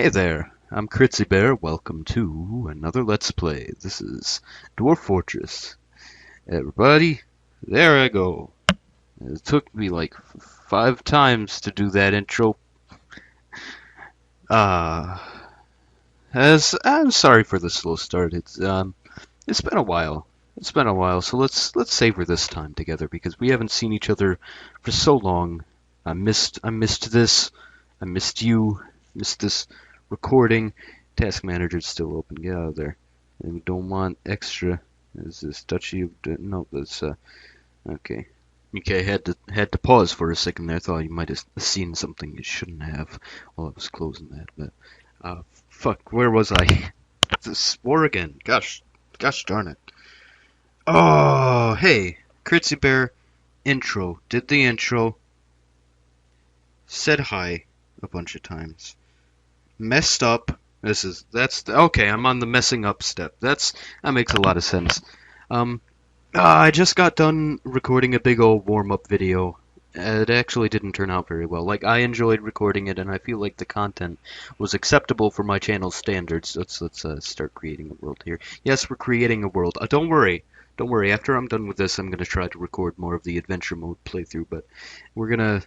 Hey there, I'm Critsy Bear. Welcome to another Let's Play. This is Dwarf Fortress. Everybody, there I go. It took me like 5 times to do that intro. Uh, as I'm sorry for the slow start. It's been a while. It's been a while, so let's savor this time together because we haven't seen each other for so long. I missed this. I missed you. Missed this recording. Task manager's still open. Get out of there. And we don't want extra. Is this touchy? No, that's okay. Okay, had to pause for a second there. Thought you might have seen something you shouldn't have while I was closing that. But fuck, where was I? This war again. Gosh darn it. Oh, hey, Critsy Bear. Intro. Did the intro. Said hi a bunch of times. Messed up. Okay. I'm on the messing up step. That makes a lot of sense. Um, I just got done recording a big old warm-up video. It actually didn't turn out very well. Like, I enjoyed recording it, and I feel like the content was acceptable for my channel's standards. Let's start creating a world here. Yes, we're creating a world. Don't worry. Don't worry. After I'm done with this, I'm gonna try to record more of the adventure mode playthrough. But we're gonna,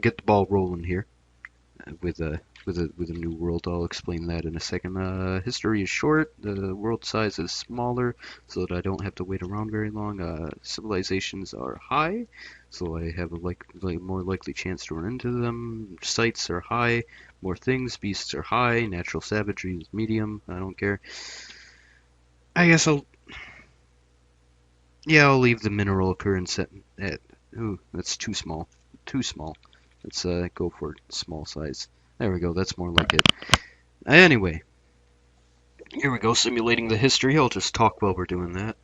get the ball rolling here with a new world. I'll explain that in a second. History is short. The world size is smaller, so that I don't have to wait around very long. Civilizations are high, so I have a more likely chance to run into them. Sites are high. More things. Beasts are high. Natural savagery is medium. I don't care. I guess I'll leave the mineral occurrence at ooh, that's too small. Too small. Let's go for small size. There we go, that's more like it. Anyway, here we go, simulating the history. I'll just talk while we're doing that.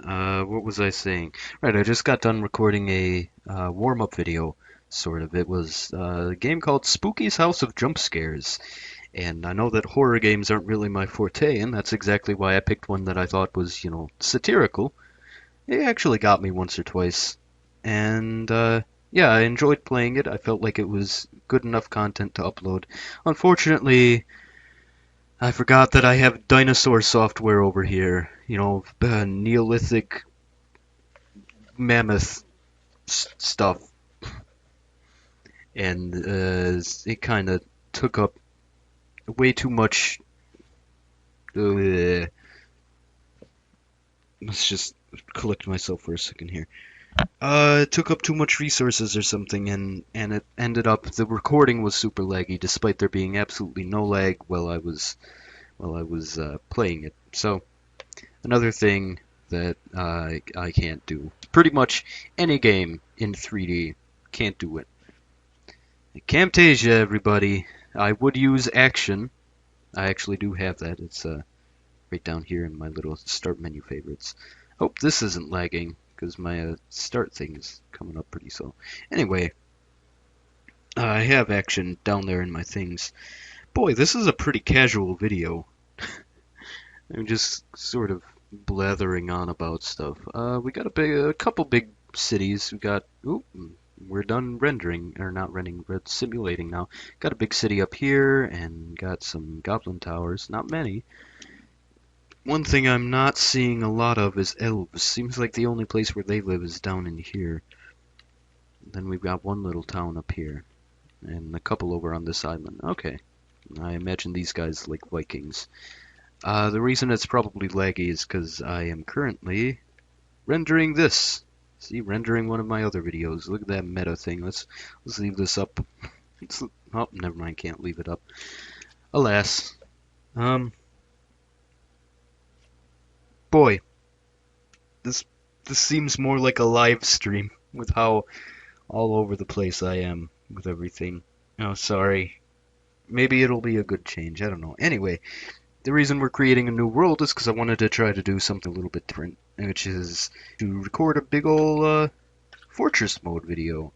What was I saying? Right, I just got done recording a warm-up video, sort of. It was a game called Spooky's House of Jump Scares. And I know that horror games aren't really my forte, and that's exactly why I picked one that I thought was, satirical. It actually got me once or twice. And, yeah, I enjoyed playing it. I felt like it was good enough content to upload. Unfortunately, I forgot that I have dinosaur software over here. Neolithic mammoth stuff. And it kind of took up way too much. Let's just collect myself for a second here. It took up too much resources or something, and it ended up the recording was super laggy, despite there being absolutely no lag while I was playing it. So another thing that I can't do. Pretty much any game in 3D can't do it. Camtasia, everybody. I would use Action. I actually do have that. It's right down here in my little start menu favorites. Hope this isn't lagging, because my start thing is coming up pretty slow. Anyway, I have Action down there in my things. Boy, this is a pretty casual video. I'm just sort of blathering on about stuff. We got a couple big cities. We got, we're done rendering, or not rendering, we're simulating now. Got a big city up here, and got some goblin towers. Not many. One thing I'm not seeing a lot of is elves. Seems like the only place where they live is down in here. Then we've got one little town up here, and a couple over on this island. Okay. I imagine these guys like Vikings. The reason it's probably laggy is because I am currently rendering this. See, rendering one of my other videos. Look at that meta thing. Let's leave this up. Oh, never mind. Can't leave it up. Alas. Boy, this seems more like a live stream with how all over the place I am with everything. Oh, sorry. Maybe it'll be a good change. I don't know. Anyway, the reason we're creating a new world is because I wanted to try to do something a little bit different, which is to record a big ol' fortress mode video.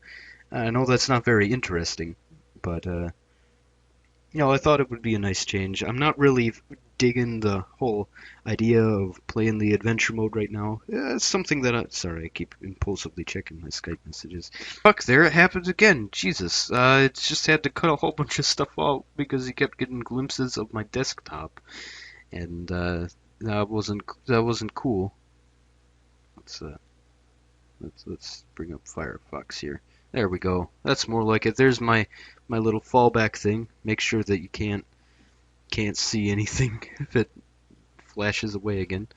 I know that's not very interesting, but I thought it would be a nice change. I'm not really digging the whole idea of playing the adventure mode right now. It's something that sorry, I keep impulsively checking my Skype messages. Fuck, there it happens again. Jesus. It's just had to cut a whole bunch of stuff out because he kept getting glimpses of my desktop. And, that wasn't cool. Let's, uh, let's bring up Firefox here. There we go. That's more like it. There's my little fallback thing. Make sure that you can't see anything if it flashes away again.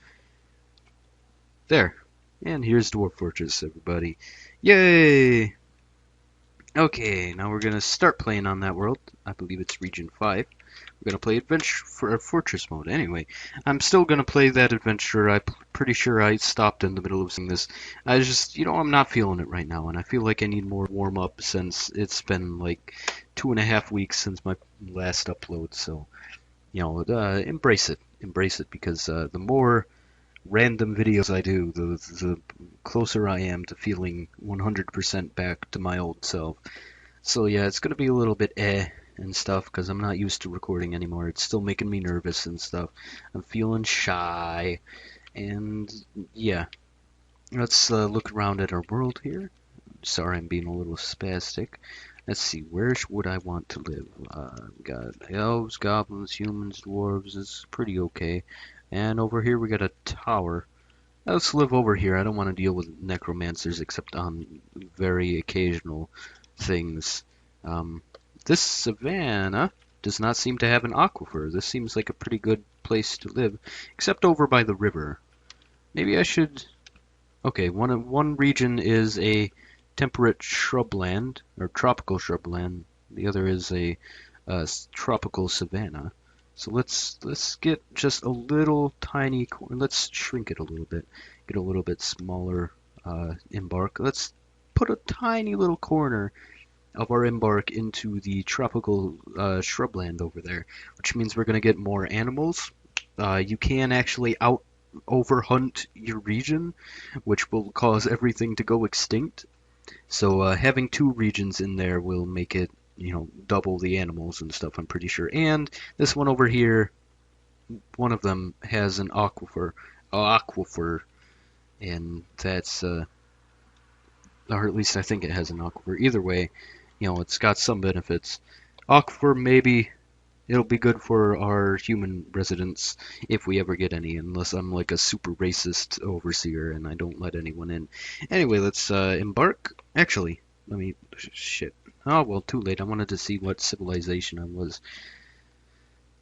There. And here's Dwarf Fortress, everybody. Yay! Okay, now we're gonna start playing on that world. I believe it's Region 5. We're gonna play Adventure for Fortress mode. Anyway, I'm still gonna play that adventure. I'm pretty sure I stopped in the middle of saying this. I just, I'm not feeling it right now, and I feel like I need more warm up since it's been like 2.5 weeks since my last upload. So, embrace it, because the more random videos I do, the closer I am to feeling 100% back to my old self. So yeah, it's gonna be a little bit and stuff because I'm not used to recording anymore. It's still making me nervous and stuff. I'm feeling shy, and yeah. Let's look around at our world here. Sorry, I'm being a little spastic. Let's see, where would I want to live? We got elves, goblins, humans, dwarves. It's pretty okay. And over here we got a tower. Let's live over here. I don't want to deal with necromancers except on very occasional things. This savanna does not seem to have an aquifer. This seems like a pretty good place to live, except over by the river. Maybe I should... Okay, one region is a temperate shrubland, or tropical shrubland. The other is a tropical savanna. So let's get just a little tiny. Let's shrink it a little bit. Get a little bit smaller embark. Let's put a tiny little corner of our embark into the tropical shrubland over there, which means we're gonna get more animals. You can actually overhunt your region, which will cause everything to go extinct. So having 2 regions in there will make it, double the animals and stuff, I'm pretty sure. And this one over here, one of them has an aquifer, and that's, or at least I think it has an aquifer. Either way, it's got some benefits. Aquifer, maybe it'll be good for our human residents if we ever get any, unless I'm like a super racist overseer and I don't let anyone in. Anyway, let's embark. Actually, let me... Shit. Oh, well, too late. I wanted to see what civilization I was.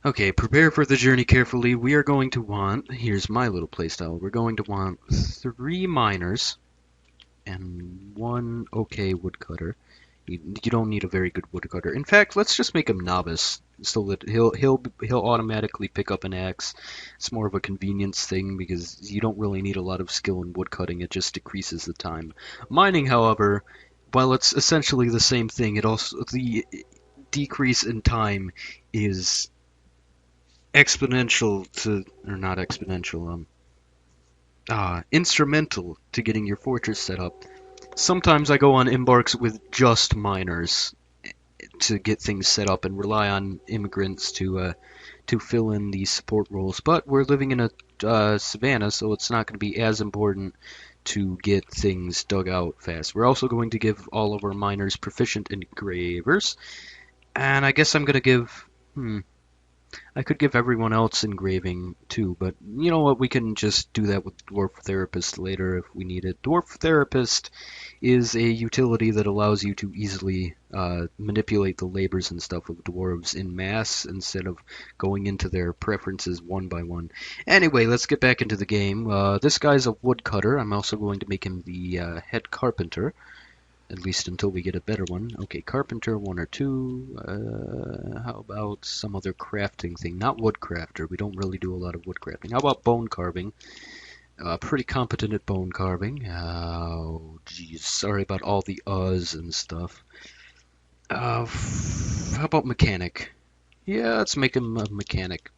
Okay, prepare for the journey carefully. We are going to want... Here's my little playstyle. We're going to want 3 miners and 1 okay woodcutter. You don't need a very good woodcutter. In fact, let's just make him novice, so that he'll automatically pick up an axe. It's more of a convenience thing because you don't really need a lot of skill in woodcutting. It just decreases the time. Mining, however, while it's essentially the same thing, the decrease in time is exponential to, or not exponential, instrumental to getting your fortress set up. Sometimes I go on embarks with just miners to get things set up and rely on immigrants to fill in these support roles. But we're living in a savanna, so it's not going to be as important to get things dug out fast. We're also going to give all of our miners proficient engravers, and I guess I'm going to give... I could give everyone else engraving too, but you know what? We can just do that with Dwarf Therapist later if we need it. Dwarf Therapist is a utility that allows you to easily manipulate the labors and stuff of dwarves in mass instead of going into their preferences one by one. Anyway, let's get back into the game. This guy's a woodcutter. I'm also going to make him the head carpenter. At least until we get a better one. Okay, carpenter 1 or 2. How about some other crafting thing? Not woodcrafter. We don't really do a lot of woodcrafting. How about bone carving? Pretty competent at bone carving. Oh, geez. Sorry about all the uhs and stuff. How about mechanic? Yeah, let's make him a mechanic.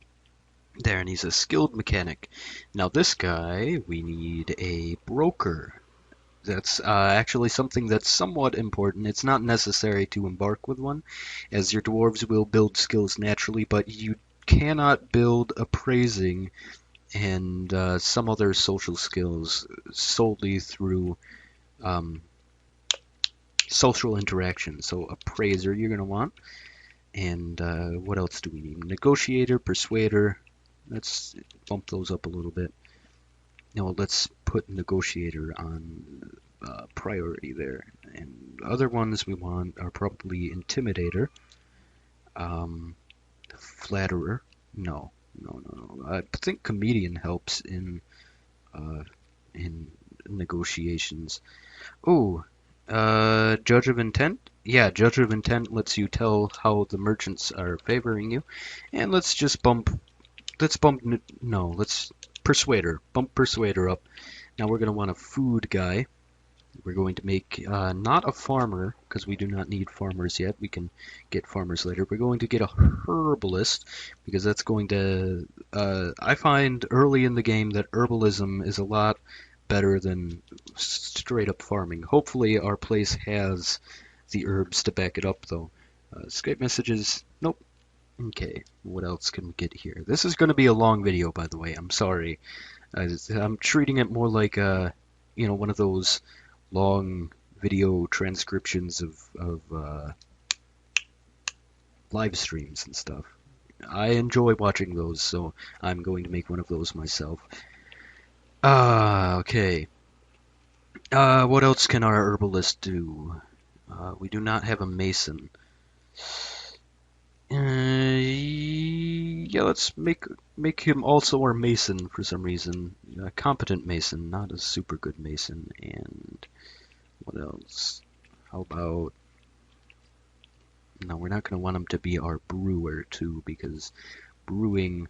There, and he's a skilled mechanic. Now this guy, we need a broker. That's actually something that's somewhat important. It's not necessary to embark with one, as your dwarves will build skills naturally, but you cannot build appraising and some other social skills solely through um, social interaction. So appraiser you're going to want. And what else do we need? Negotiator, persuader. Let's bump those up a little bit. No, let's put negotiator on priority there. And other ones we want are probably intimidator, flatterer. No, no. I think comedian helps uh, in negotiations. Oh, judge of intent. Yeah, judge of intent lets you tell how the merchants are favoring you, and let's just bump. Let's persuader. Bump persuader up. Now we're gonna want a food guy. We're going to make not a farmer, because we do not need farmers yet. We can get farmers later. We're going to get a herbalist, because that's going to... I find early in the game that herbalism is a lot better than straight up farming. Hopefully our place has the herbs to back it up, though. Skype messages, nope. Okay, what else can we get here? This is going to be a long video, by the way. I'm sorry. I'm treating it more like one of those long video transcriptions of live streams and stuff. I enjoy watching those, so I'm going to make one of those myself. Okay. What else can our herbalist do? We do not have a mason. Yeah, let's make him also our mason for some reason. A competent mason, not a super good mason. And what else? How about... No, we're not going to want him to be our brewer too, because brewing...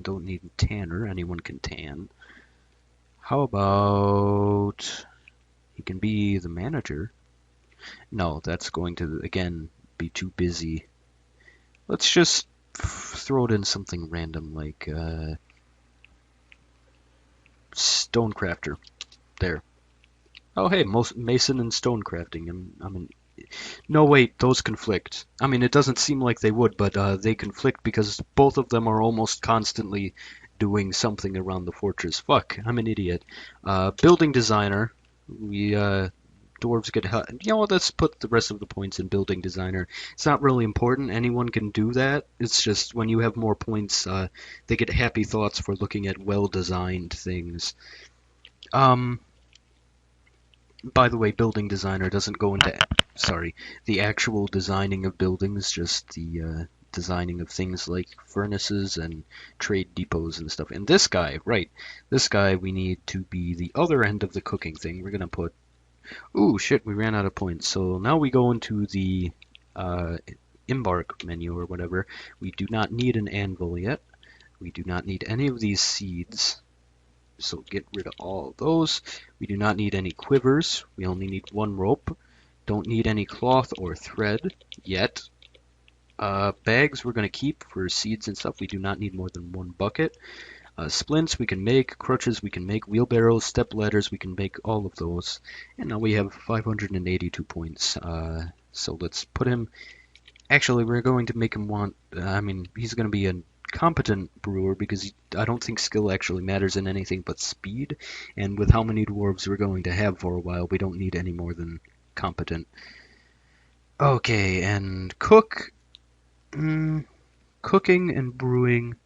don't need tanner. Anyone can tan. How about... He can be the manager. No, that's going to, again, be too busy. Let's just throw it in something random like stonecrafter. There. Oh, hey, mason and stonecrafting. No, wait, those conflict. I mean, it doesn't seem like they would, but they conflict because both of them are almost constantly doing something around the fortress. Fuck, I'm an idiot. Building designer. We dwarves get help. Let's put the rest of the points in building designer. It's not really important. Anyone can do that. It's just when you have more points, they get happy thoughts for looking at well-designed things. By the way, building designer doesn't go into, the actual designing of buildings, just the designing of things like furnaces and trade depots and stuff. And this guy, we need to be the other end of the cooking thing. We're going to put... Ooh, shit, we ran out of points. So now we go into the embark menu or whatever. We do not need an anvil yet. We do not need any of these seeds. So get rid of all those. We do not need any quivers. We only need one rope. Don't need any cloth or thread yet. Bags we're going to keep for seeds and stuff. We do not need more than one bucket. Splints we can make, crutches we can make, wheelbarrows, step ladders we can make, all of those. And now we have 582 points. So let's put him... Actually, we're going to make him want... he's going to be a competent brewer because I don't think skill actually matters in anything but speed. And with how many dwarves we're going to have for a while, we don't need any more than competent. Okay, and cook... cooking and brewing...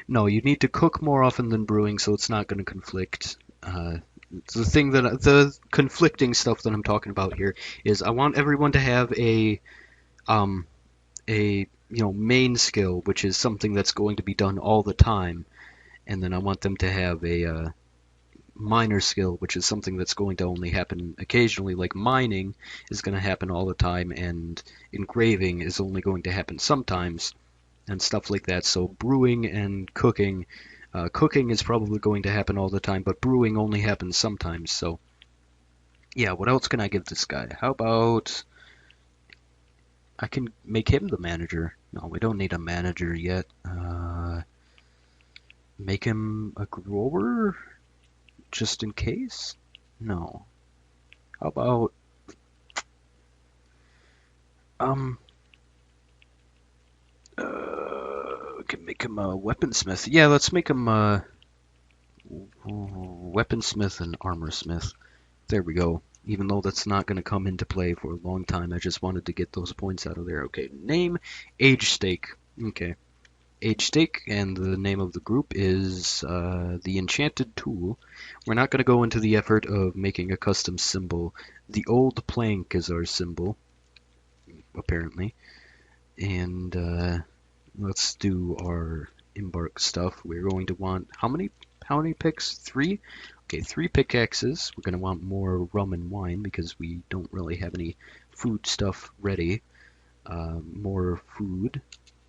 No, you need to cook more often than brewing, so it's not going to conflict. The conflicting stuff that I'm talking about here is I want everyone to have a main skill, which is something that's going to be done all the time, and then I want them to have a minor skill, which is something that's going to only happen occasionally, like mining is going to happen all the time, and engraving is only going to happen sometimes. And stuff like that. So brewing and cooking, cooking is probably going to happen all the time, but brewing only happens sometimes. So yeah, what else can I give this guy? How about I can make him the manager? No, we don't need a manager yet. Make him a grower? just in case? No. How about um we can make him a weaponsmith. Yeah, let's make him a weaponsmith and armorsmith. There we go. Even though that's not going to come into play for a long time, I just wanted to get those points out of there. Okay, name Agestake. Okay, Agestake, and the name of the group is the Enchanted Tool. We're not going to go into the effort of making a custom symbol. The old plank is our symbol, apparently. And let's do our embark stuff. We're going to want how many picks? 3? Okay, 3 pickaxes. We're going to want more rum and wine because we don't really have any food stuff ready. More food.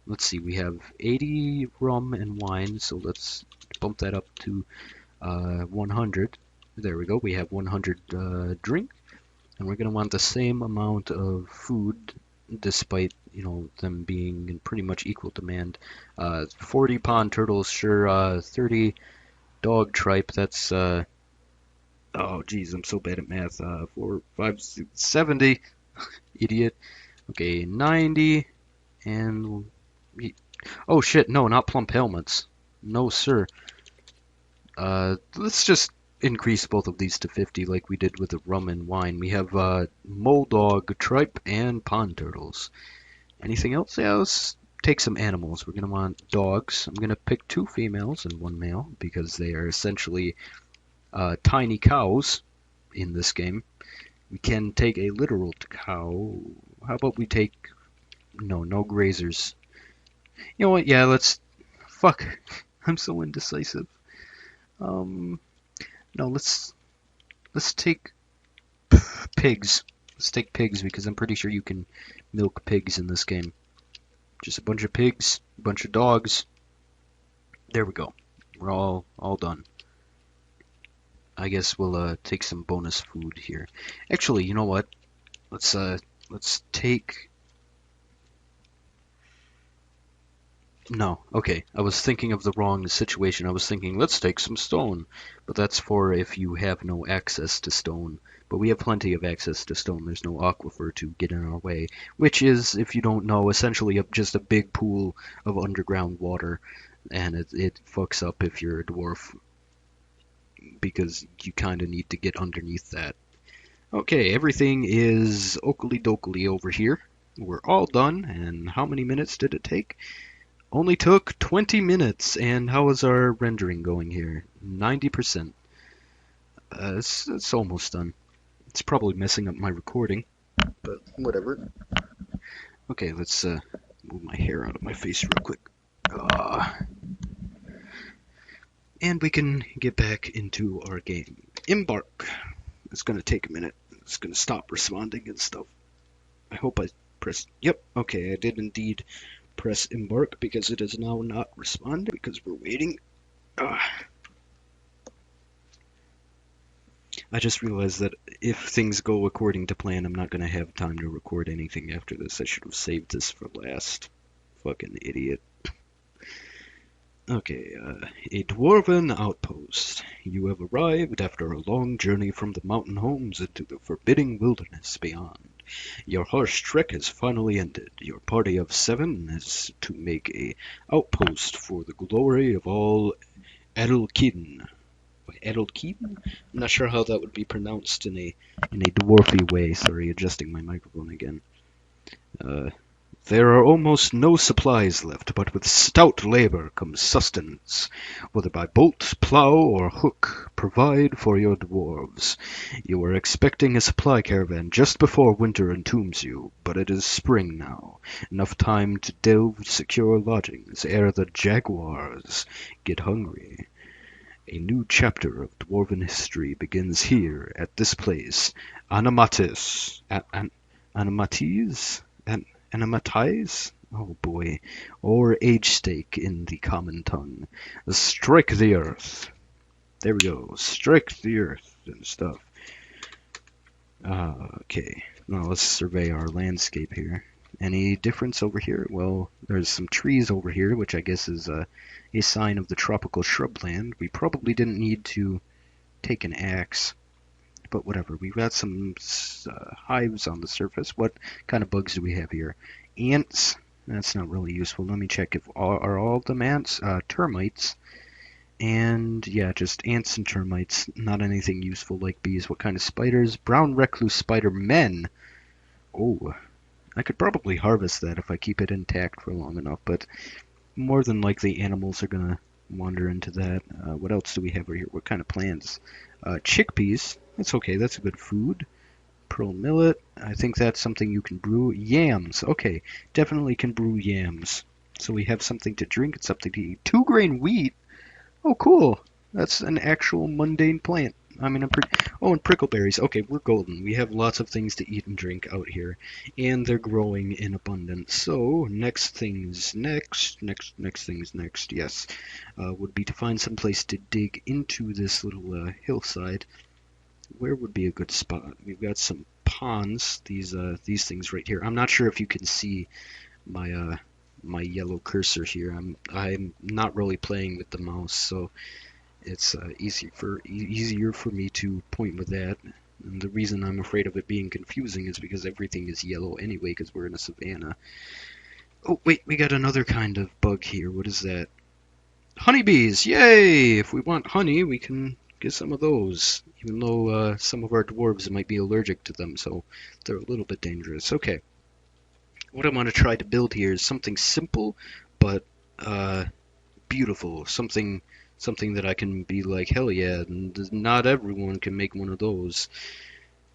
Let's see, we have 80 rum and wine, so let's bump that up to 100. There we go, we have 100 drink. And we're going to want the same amount of food, despite, them being in pretty much equal demand. 40 pond turtles, sure. 30 dog tripe, that's, oh geez, I'm so bad at math. 4, 5, 6, 70. Idiot. Okay, 90. And, oh shit, no, not plump helmets. No, sir. Let's just increase both of these to 50 like we did with the rum and wine. We have Moldog, tripe, and pond turtles. Anything else? Yeah, let's take some animals. We're going to want dogs. I'm going to pick 2 females and 1 male because they are essentially tiny cows in this game. We can take a literal cow. How about we take... No grazers. You know what? Yeah, let's... Fuck. I'm so indecisive. No, let's take pigs. Let's take pigs because I'm pretty sure you can milk pigs in this game. Just a bunch of pigs, a bunch of dogs. There we go. We're all done. I guess we'll take some bonus food here. Actually, you know what? Let's take... No, okay. I was thinking of the wrong situation. I was thinking, let's take some stone. But that's for if you have no access to stone. But we have plenty of access to stone. There's no aquifer to get in our way. Which is, if you don't know, essentially just a big pool of underground water. And it fucks up if you're a dwarf. Because you kind of need to get underneath that. Okay, everything is oakley dokley over here. We're all done. And how many minutes did it take? Only took 20 minutes, and how is our rendering going here? 90%. It's almost done. It's probably messing up my recording, but whatever. Okay, let's move my hair out of my face real quick. And we can get back into our game. Embark. It's going to take a minute. It's going to stop responding and stuff. I hope I pressed... Yep, okay, I did indeed press embark because it is now not responding because we're waiting. I just realized that if things go according to plan, I'm not going to have time to record anything after this. I should have saved this for last. Fucking idiot. Okay, a dwarven outpost. You have arrived after a long journey from the mountain homes into the forbidding wilderness beyond. Your harsh trek has finally ended. Your party of 7 is to make a outpost for the glory of all Edelkiden. Edelkiden? I'm not sure how that would be pronounced in a dwarfy way. Sorry, adjusting my microphone again. There are almost no supplies left, but with stout labor comes sustenance. Whether by bolt, plow, or hook, provide for your dwarves. You are expecting a supply caravan just before winter entombs you, but it is spring now. Enough time to delve secure lodgings ere the jaguars get hungry. A new chapter of dwarven history begins here at this place, Animatis. Animatize? Oh boy. Or Agestake in the common tongue. Strike the earth. There we go. Strike the earth and stuff. Okay. Now let's survey our landscape here. Any difference over here? Well, there's some trees over here, which I guess is a sign of the tropical shrubland. We probably didn't need to take an axe. But whatever, we've got some hives on the surface. What kind of bugs do we have here? Ants. That's not really useful. Let me check if are all of them ants. Termites. And yeah, just ants and termites. Not anything useful like bees. What kind of spiders? Brown recluse spider men. Oh, I could probably harvest that if I keep it intact for long enough, but more than likely animals are gonna wander into that. What else do we have over here? What kind of plants? Chickpeas. That's okay. That's a good food. Pearl millet. I think that's something you can brew. Yams. Okay, definitely can brew yams. So we have something to drink and something to eat. 2-grain wheat. Oh, cool. That's an actual mundane plant. I mean, oh, and prickleberries. Okay, we're golden. We have lots of things to eat and drink out here, and they're growing in abundance. So, next things next, yes, would be to find some place to dig into this little hillside. Where would be a good spot? We've got some ponds. These things right here. I'm not sure if you can see my my yellow cursor here. I'm not really playing with the mouse, so it's easier for me to point with that. And the reason I'm afraid of it being confusing is because everything is yellow anyway, because we're in a savanna. Oh wait, we got another kind of bug here. What is that? Honeybees! Yay! If we want honey, we can get some of those. Even though some of our dwarves might be allergic to them, so they're a little bit dangerous. Okay. What I want to try to build here is something simple, but beautiful. Something that I can be like, hell yeah, and not everyone can make one of those,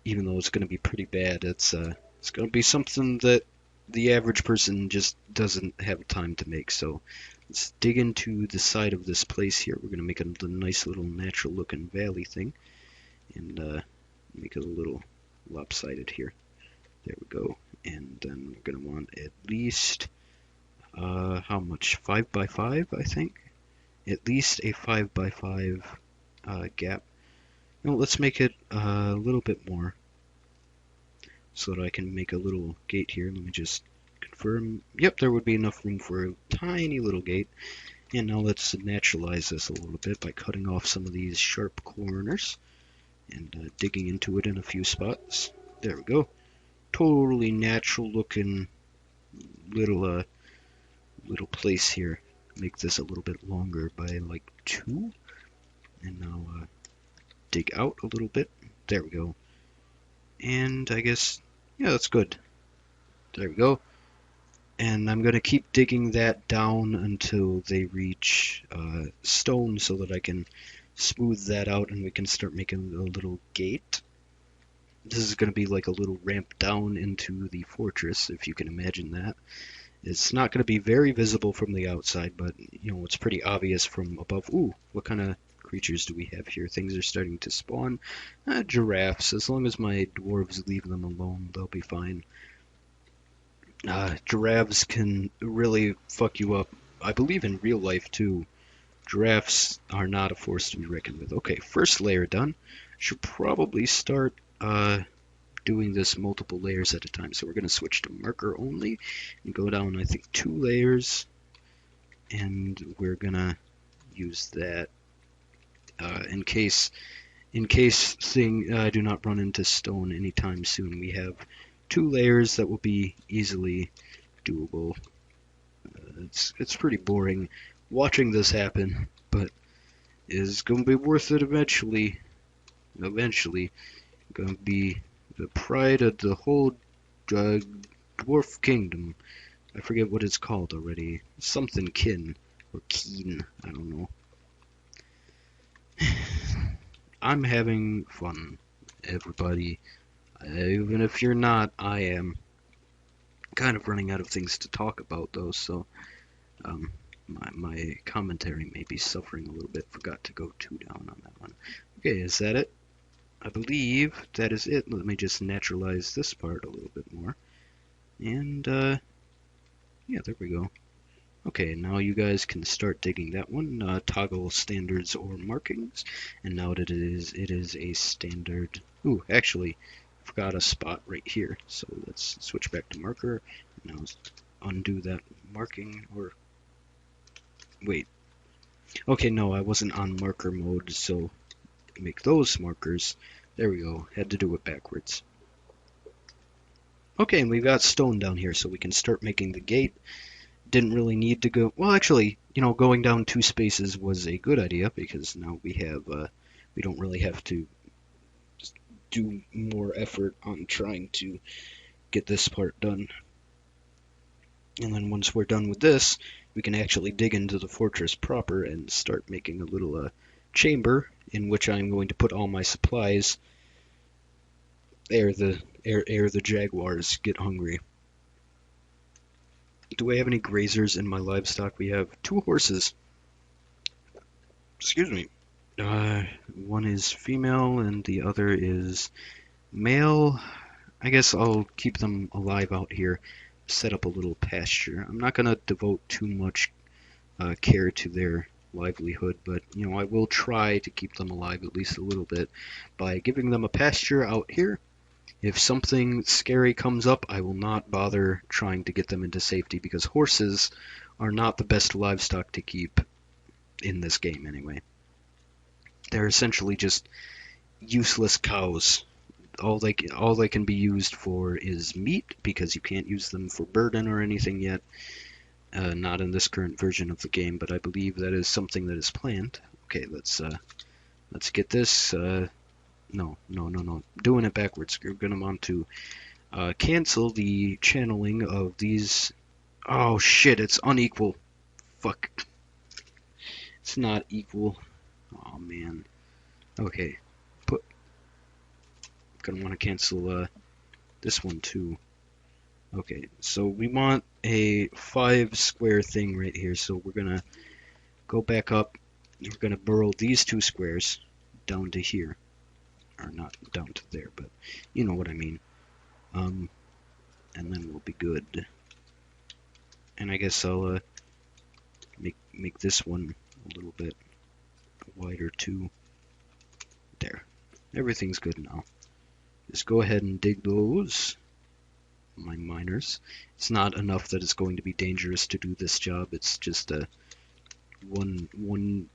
even though it's going to be pretty bad. It's going to be something that the average person just doesn't have time to make. So let's dig into the side of this place here. We're going to make a nice little natural looking valley thing, and make it a little lopsided here. There we go. And then we're going to want at least, how much? 5 by 5, I think? At least a 5 by 5 gap. No, let's make it a little bit more so that I can make a little gate here. Let me just confirm. Yep, there would be enough room for a tiny little gate. And now let's naturalize this a little bit by cutting off some of these sharp corners and digging into it in a few spots. There we go. Totally natural looking little little place here. Make this a little bit longer by like 2, and now dig out a little bit. There we go. And I guess, yeah, that's good. There we go. And I'm gonna keep digging that down until they reach stone, so that I can smooth that out and we can start making a little gate. This is going to be like a little ramp down into the fortress, if you can imagine that. It's not going to be very visible from the outside, but you know, it's pretty obvious from above. Ooh, what kind of creatures do we have here? Things are starting to spawn. Giraffes. As long as my dwarves leave them alone, they'll be fine. Giraffes can really fuck you up. I believe in real life too. Giraffes are not a force to be reckoned with. Okay, first layer done. Should probably start doing this multiple layers at a time. So we're going to switch to marker only and go down, I think, 2 layers. And we're going to use that in case I do not run into stone anytime soon. We have 2 layers that will be easily doable. It's pretty boring watching this happen, but it's going to be worth it eventually. Eventually. Going to be the pride of the whole dwarf kingdom. I forget what it's called already. Something kin or keen. I don't know. I'm having fun, everybody. Even if you're not, I am. Kind of running out of things to talk about though, so my commentary may be suffering a little bit. Forgot to go 2 down on that one. Okay, is that it? I believe that is it. Let me just naturalize this part a little bit more. And, yeah, there we go. Okay, now you guys can start digging that one. Toggle standards or markings. And now that it is a standard. Ooh, actually, I forgot a spot right here. So let's switch back to marker. Now undo that marking, or wait. Okay, no, I wasn't on marker mode, so make those markers. There we go. Had to do it backwards. Okay, and we've got stone down here, so we can start making the gate. Didn't really need to go... Well, actually, going down 2 spaces was a good idea, because now we have... we don't really have to do more effort on trying to get this part done. And then once we're done with this, we can actually dig into the fortress proper and start making a little chamber in which I'm going to put all my supplies ere the jaguars get hungry. Do I have any grazers in my livestock? We have 2 horses. Excuse me. One is female and the other is male. I guess I'll keep them alive out here. Set up a little pasture. I'm not going to devote too much care to their livelihood, but I will try to keep them alive at least a little bit by giving them a pasture out here. If something scary comes up, I will not bother trying to get them into safety, because horses are not the best livestock to keep in this game anyway. They're essentially just useless cows. All they can be used for is meat, because you can't use them for burden or anything yet. Not in this current version of the game, but I believe that is something that is planned. Okay, let's get this. No. Doing it backwards. You're gonna want to cancel the channeling of these. Oh shit! It's unequal. Fuck. It's not equal. Oh man. Okay. Gonna want to cancel this one too. Okay, so we want a 5 square thing right here, so we're gonna go back up. We're gonna burrow these 2 squares down to here, or not down to there, but you know what I mean. And then we'll be good. And I guess I'll make this one a little bit wider too. There, everything's good now. Just go ahead and dig those, my miners. It's not enough that it's going to be dangerous to do this job. It's just a one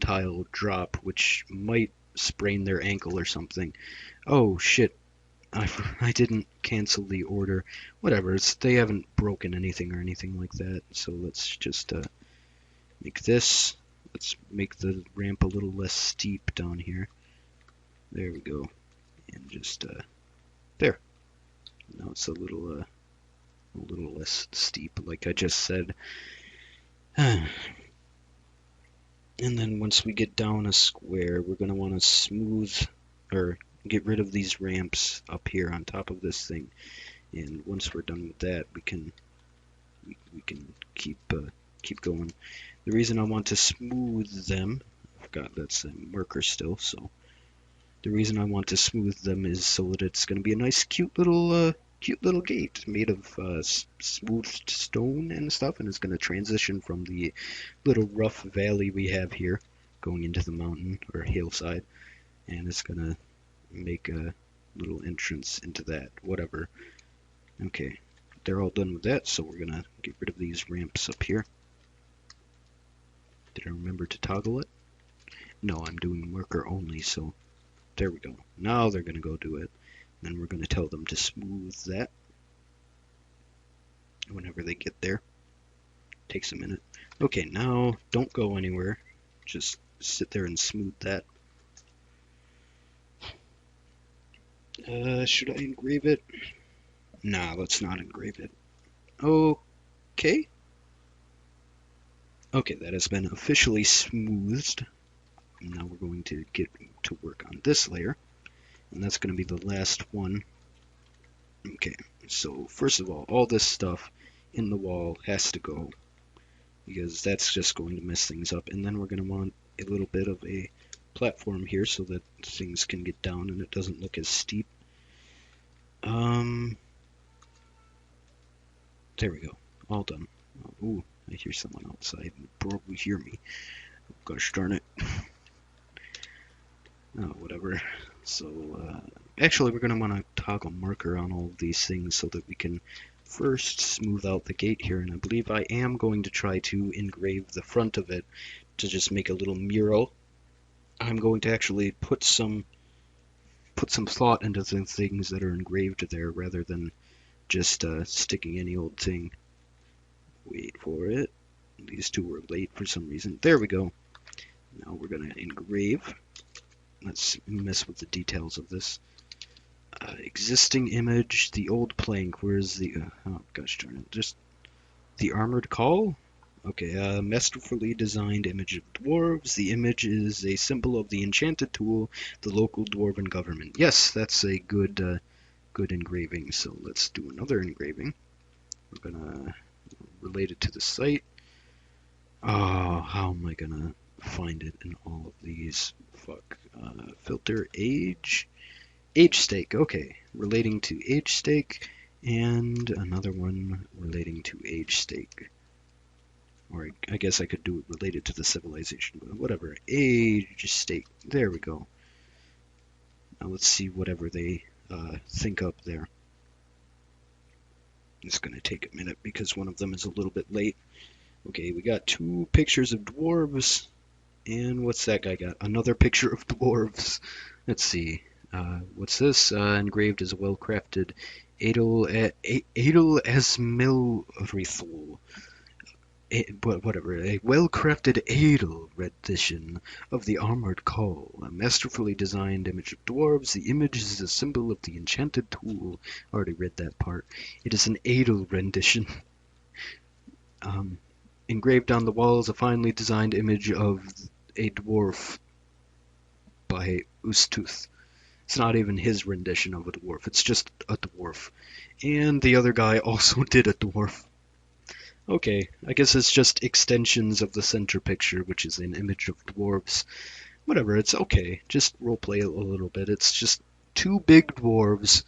tile drop, which might sprain their ankle or something. Oh shit! I didn't cancel the order. Whatever. They haven't broken anything or anything like that. So let's just make this. Let's make the ramp a little less steep down here. There we go. And just there. Now it's a little less steep, like I just said. And then once we get down a square, we're gonna want to smooth or get rid of these ramps up here on top of this thing. And once we're done with that, we can keep going. The reason I want to smooth them, I forgot that's a marker still, so. The reason I want to smooth them is so that it's going to be a nice, cute little gate made of smoothed stone and stuff, and it's going to transition from the little rough valley we have here, going into the mountain or hillside, and it's going to make a little entrance into that. Whatever. Okay, they're all done with that, so we're going to get rid of these ramps up here. Did I remember to toggle it? No, I'm doing marker only, so. There we go. Now they're going to go do it. Then we're going to tell them to smooth that whenever they get there. Takes a minute. Okay, now don't go anywhere. Just sit there and smooth that. Should I engrave it? Nah, let's not engrave it. Okay. Okay, that has been officially smoothed. Now we're going to get to work on this layer, and that's going to be the last one. Okay, so first of all this stuff in the wall has to go, because that's just going to mess things up. And then we're going to want a little bit of a platform here so that things can get down and it doesn't look as steep. There we go, all done. Ooh, I hear someone outside. Probably hear me. Gosh darn it. Oh, whatever. So, actually, we're going to want to toggle marker on all of these things so that we can first smooth out the gate here. And I believe I am going to try to engrave the front of it to just make a little mural I'm going to actually put some thought into the things that are engraved there rather than just sticking any old thing. Wait for it. These two were late for some reason. There we go. Now we're going to engrave. Let's mess with the details of this. Existing image, the old plank. Where's the... oh, gosh darn it. Just the armored call? Okay, masterfully designed image of dwarves. The image is a symbol of the enchanted tool, the local dwarven government. Yes, that's a good engraving. So let's do another engraving. We're gonna relate it to the site. Oh, how am I gonna find it in all of these? Fuck. Filter age. Agestake. Okay, relating to Agestake, and another one relating to Agestake. Or I guess I could do it related to the civilization, but whatever. Agestake. There we go. Now let's see whatever they think up there. It's going to take a minute because one of them is a little bit late. Okay, we got two pictures of dwarves. And what's that guy got? Another picture of dwarves. Let's see. What's this? Engraved as a well-crafted Adel as Milrithal. Whatever, a well-crafted Adel rendition of the armored call, a masterfully designed image of dwarves. The image is a symbol of the enchanted tool. Already read that part. It is an Adel rendition. Engraved on the walls, a finely designed image of a dwarf by Ustuth. It's not even his rendition of a dwarf, it's just a dwarf. And the other guy also did a dwarf. Okay, I guess it's just extensions of the center picture, which is an image of dwarves. Whatever, it's okay. Just roleplay it a little bit. It's just two big dwarves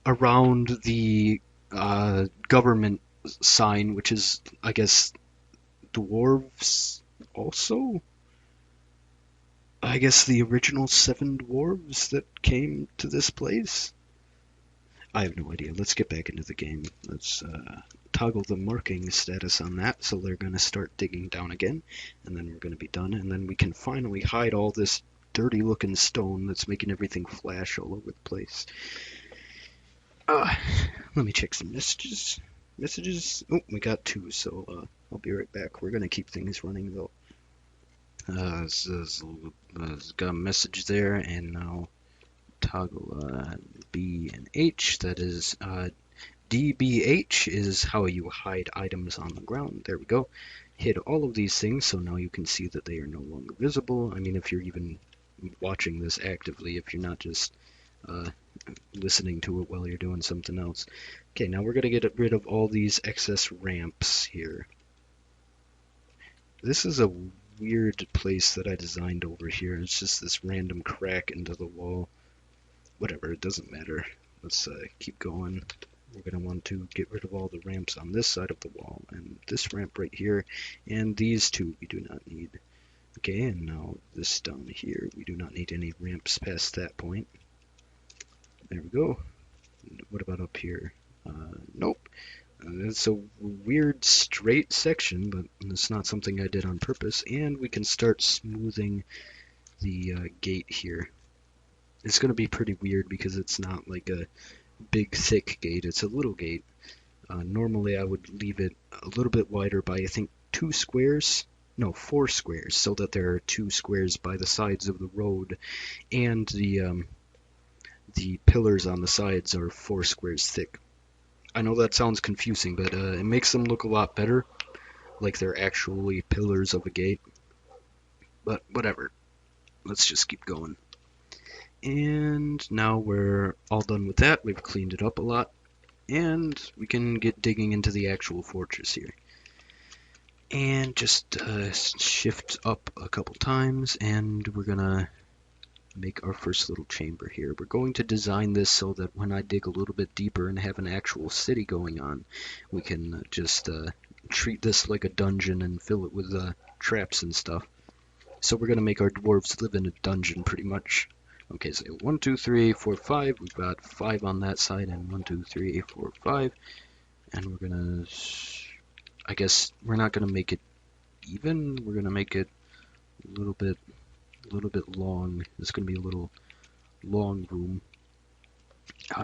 around the government sign, which is, I guess, dwarves also? I guess the original 7 dwarves that came to this place? I have no idea. Let's get back into the game. Let's toggle the marking status on that, so they're going to start digging down again, and then we're going to be done, and then we can finally hide all this dirty looking stone that's making everything flash all over the place. Let me check some messages. Oh, we got 2, so I'll be right back. We're going to keep things running though. Got a message there, and now toggle B and H. That is DBH is how you hide items on the ground. There we go. Hid all of these things, so now you can see that they are no longer visible. I mean, if you're even watching this actively, if you're not just listening to it while you're doing something else. Okay, now we're going to get rid of all these excess ramps here. This is a weird place that I designed over here. It's just this random crack into the wall. Whatever, it doesn't matter. Let's keep going. We're going to want to get rid of all the ramps on this side of the wall, and this ramp right here, and these two we do not need. Okay, and now this down here, we do not need any ramps past that point. There we go. What about up here? Nope. It's a weird straight section, but it's not something I did on purpose, and we can start smoothing the gate here. It's going to be pretty weird because it's not like a big thick gate, it's a little gate. Normally I would leave it a little bit wider by I think 4 squares, so that there are 2 squares by the sides of the road, and the pillars on the sides are 4 squares thick. I know that sounds confusing, but it makes them look a lot better, like they're actually pillars of a gate. But whatever, let's just keep going. And now we're all done with that. We've cleaned it up a lot, and we can get digging into the actual fortress here. And just shift up a couple times, and we're gonna make our first little chamber here. We're going to design this so that when I dig a little bit deeper and have an actual city going on, we can just treat this like a dungeon and fill it with traps and stuff. So we're gonna make our dwarves live in a dungeon pretty much. Okay, so 1, 2, 3, 4, 5. We've got 5 on that side, and 1, 2, 3, 4, 5. And we're gonna, I guess we're not gonna make it even. We're gonna make it a little bit a little bit long. It's going to be a little long room.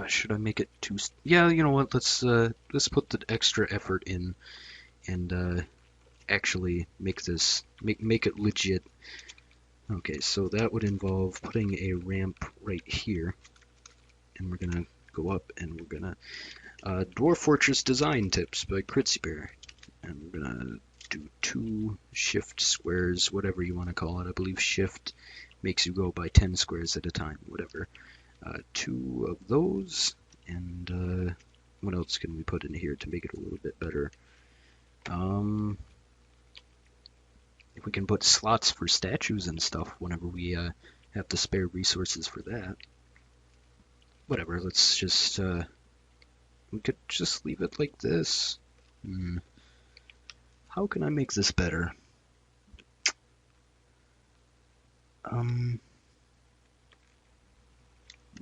Should I make it too? Yeah, you know what? Let's put the extra effort in and actually make this make it legit. Okay, so that would involve putting a ramp right here, and we're gonna go up, and we're gonna Dwarf Fortress Design Tips by Critsy, and we're gonna do 2 shift squares, whatever you want to call it. I believe shift makes you go by 10 squares at a time, whatever. 2 of those, and what else can we put in here to make it a little bit better? If we can put slots for statues and stuff whenever we have the spare resources for that. Whatever, let's just, we could just leave it like this. How can I make this better?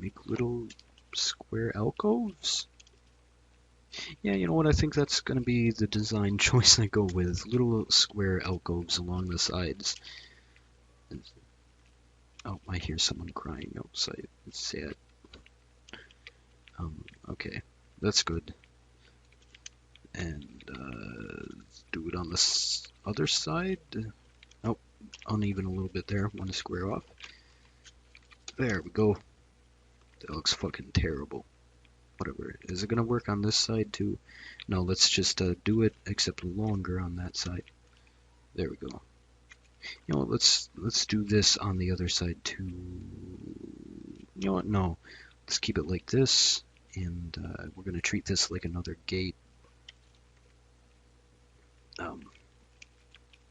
Make little square alcoves? Yeah, you know what? I think that's going to be the design choice I go with. Little square alcoves along the sides. Oh, I hear someone crying outside. It's sad. Okay, that's good. And do it on the other side. Oh, uneven a little bit there. One square off. There we go. That looks fucking terrible. Whatever. Is it gonna work on this side too? No, let's just do it, except longer on that side. There we go. You know what? Let's do this on the other side too. You know what? No. Let's keep it like this, and we're gonna treat this like another gate.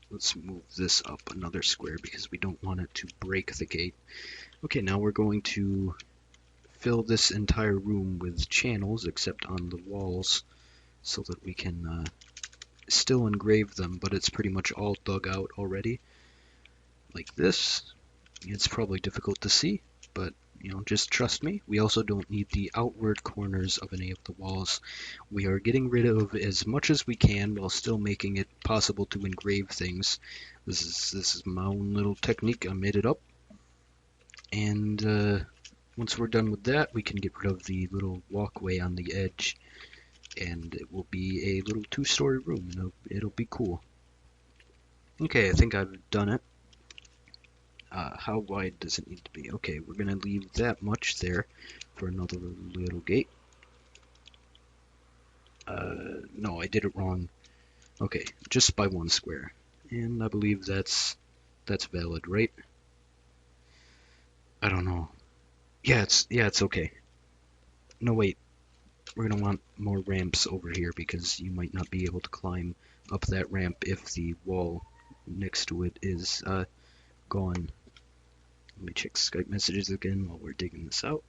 Let's move this up another square because we don't want it to break the gate. Okay, now we're going to fill this entire room with channels except on the walls so that we can still engrave them, but it's pretty much all dug out already. Like this. It's probably difficult to see, but you know, just trust me. We also don't need the outward corners of any of the walls. We are getting rid of as much as we can while still making it possible to engrave things. This is my own little technique. I made it up. And once we're done with that, we can get rid of the little walkway on the edge, and it will be a little 2-story room. It'll be cool. Okay, I think I've done it. How wide does it need to be? Okay, we're gonna leave that much there for another little gate. No, I did it wrong. Okay, just by 1 square. And I believe that's valid, right? I don't know. Yeah, it's okay. No, wait. We're gonna want more ramps over here because you might not be able to climb up that ramp if the wall next to it is gone. Let me check Skype messages again while we're digging this out.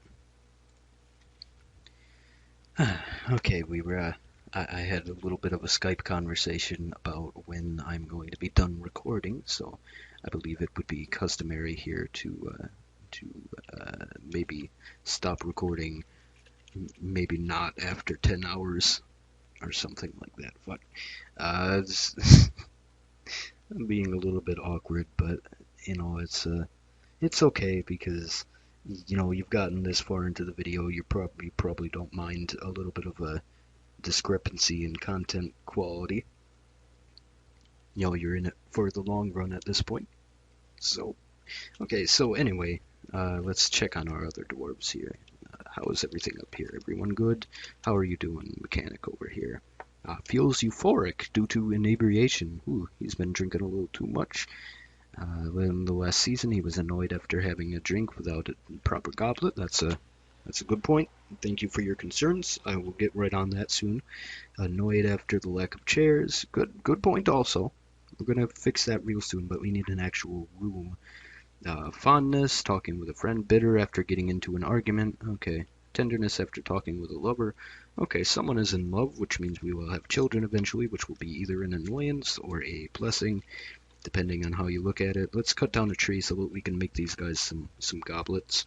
Okay, we were. I had a little bit of a Skype conversation about when I'm going to be done recording, so I believe it would be customary here to maybe stop recording, maybe not after 10 hours or something like that. Fuck. I'm being a little bit awkward, but you know, it's okay because you know you've gotten this far into the video. You probably don't mind a little bit of a discrepancy in content quality. You know, you're in it for the long run at this point. So, okay. So anyway, let's check on our other dwarves here. How is everything up here? Everyone good? How are you doing, mechanic over here? Feels euphoric due to inebriation. Ooh, he's been drinking a little too much. In the last season, he was annoyed after having a drink without a proper goblet. That's a good point. Thank you for your concerns. I will get right on that soon. Annoyed after the lack of chairs. Good point also. We're gonna fix that real soon, but we need an actual room. Fondness, talking with a friend. Bitter after getting into an argument. Okay. Tenderness after talking with a lover. Okay, someone is in love, which means we will have children eventually, which will be either an annoyance or a blessing, depending on how you look at it. Let's cut down a tree so that we can make these guys some goblets.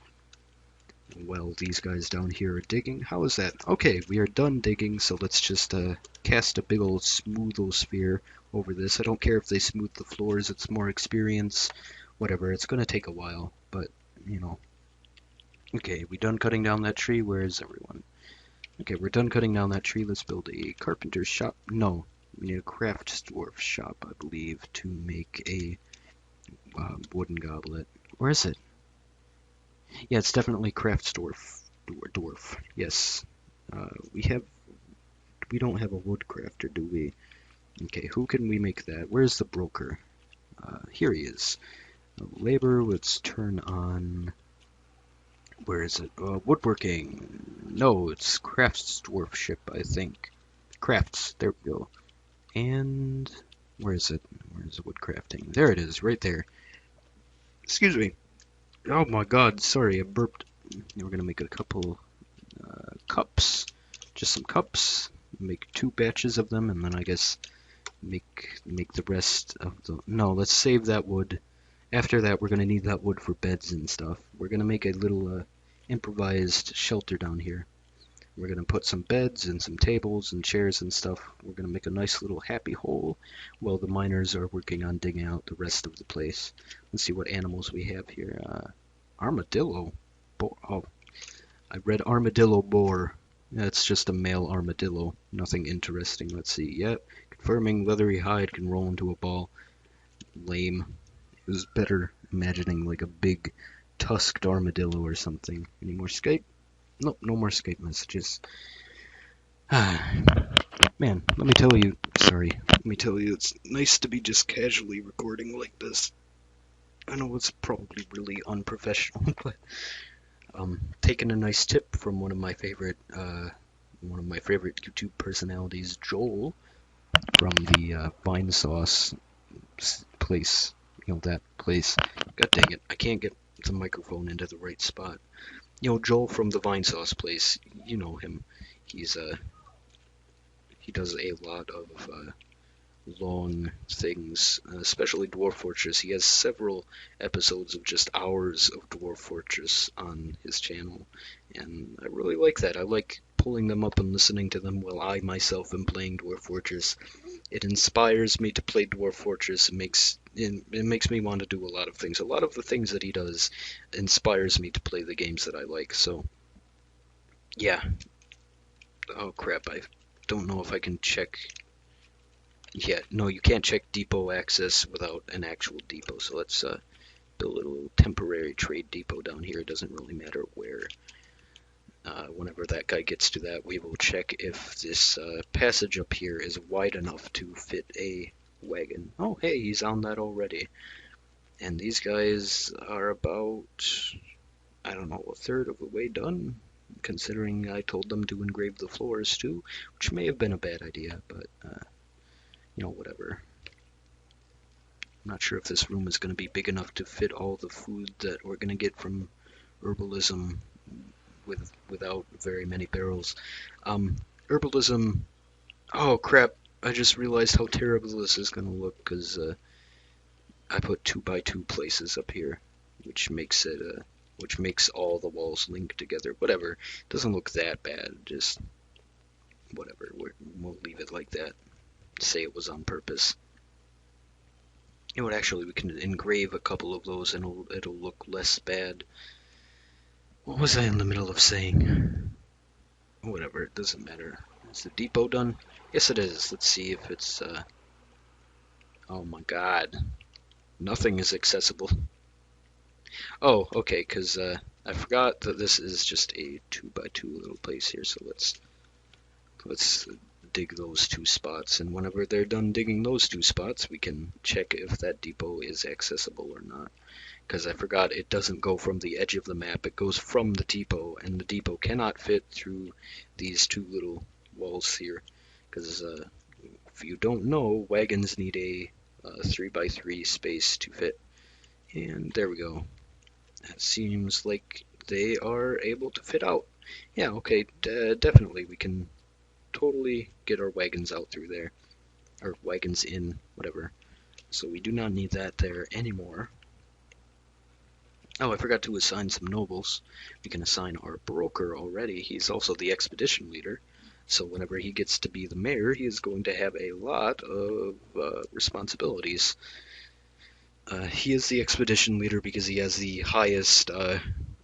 Well, these guys down here are digging. How is that? Okay, we are done digging, so let's just cast a big old smoothosphere over this. I don't care if they smooth the floors, it's more experience whatever, it's gonna take a while, but, you know. Okay, we done cutting down that tree? Where is everyone? Okay, we're done cutting down that tree. Let's build a carpenter's shop. No, we need a craft dwarf shop, I believe, to make a wooden goblet. Where is it? Yeah, it's definitely craft dwarf. Yes. We have. We don't have a wood crafter, do we? Okay, who can we make that? Where's the broker? Here he is. Labor, let's turn on. Where is it? Woodworking. No, it's crafts dwarfship, I think. Crafts. There we go. And where is it? Where's the wood crafting? There it is, right there. Excuse me. Oh my God! Sorry, I burped. We're gonna make a couple cups. Just some cups. Make 2 batches of them, and then I guess make the rest of the. No, let's save that wood. After that, we're gonna need that wood for beds and stuff. We're gonna make a little improvised shelter down here. We're gonna put some beds and some tables and chairs and stuff. We're gonna make a nice little happy hole while the miners are working on digging out the rest of the place. Let's see what animals we have here. Armadillo. Oh, I read armadillo boar. That's just a male armadillo. Nothing interesting. Let's see. Yep. Confirming leathery hide can roll into a ball. Lame. It was better imagining like a big tusked armadillo or something. Any more Skype? Nope, no more Skype messages. Man, let me tell you, it's nice to be just casually recording like this. I know it's probably really unprofessional, but taking a nice tip from one of my favorite YouTube personalities, Joel, from the Vine Sauce place. You know, that place. God dang it, I can't get the microphone into the right spot. You know, Joel from the Vine Sauce place, you know him. He does a lot of long things, especially Dwarf Fortress. He has several episodes of just hours of Dwarf Fortress on his channel, and I really like that. I like pulling them up and listening to them while I myself am playing Dwarf Fortress. It inspires me to play Dwarf Fortress. It makes me want to do a lot of things. A lot of the things that he does inspires me to play the games that I like. So, yeah. Oh crap! I don't know if I can check. Yeah, no, you can't check depot access without an actual depot. So let's build a little temporary trade depot down here. It doesn't really matter where. Whenever that guy gets to that, we will check if this passage up here is wide enough to fit a wagon. Oh, hey, he's on that already. And these guys are about, I don't know, a third of the way done, considering I told them to engrave the floors too, which may have been a bad idea, but, you know, whatever. I'm not sure if this room is going to be big enough to fit all the food that we're going to get from herbalism without very many barrels. Herbalism, oh crap, I just realized how terrible this is going to look, because I put 2x2 places up here, which makes all the walls link together. Whatever, it doesn't look that bad, just whatever, we'll leave it like that. Say it was on purpose. You know what, actually, we can engrave a couple of those and it'll look less bad. What was I in the middle of saying? Whatever, it doesn't matter. Is the depot done? Yes, it is. Let's see if it's, oh my god. Nothing is accessible. Oh, okay, because, I forgot that this is just a 2x2 little place here, so let's dig those 2 spots, and whenever they're done digging those 2 spots, we can check if that depot is accessible or not. Because I forgot, it doesn't go from the edge of the map, it goes from the depot, and the depot cannot fit through these 2 little walls here. Because if you don't know, wagons need a 3x3 space to fit. And there we go. It seems like they are able to fit out. Yeah, okay, definitely we can totally get our wagons out through there. Or wagons in, whatever. So we do not need that there anymore. Oh, I forgot to assign some nobles. We can assign our broker already. He's also the expedition leader. So whenever he gets to be the mayor, he is going to have a lot of responsibilities. He is the expedition leader because he has the highest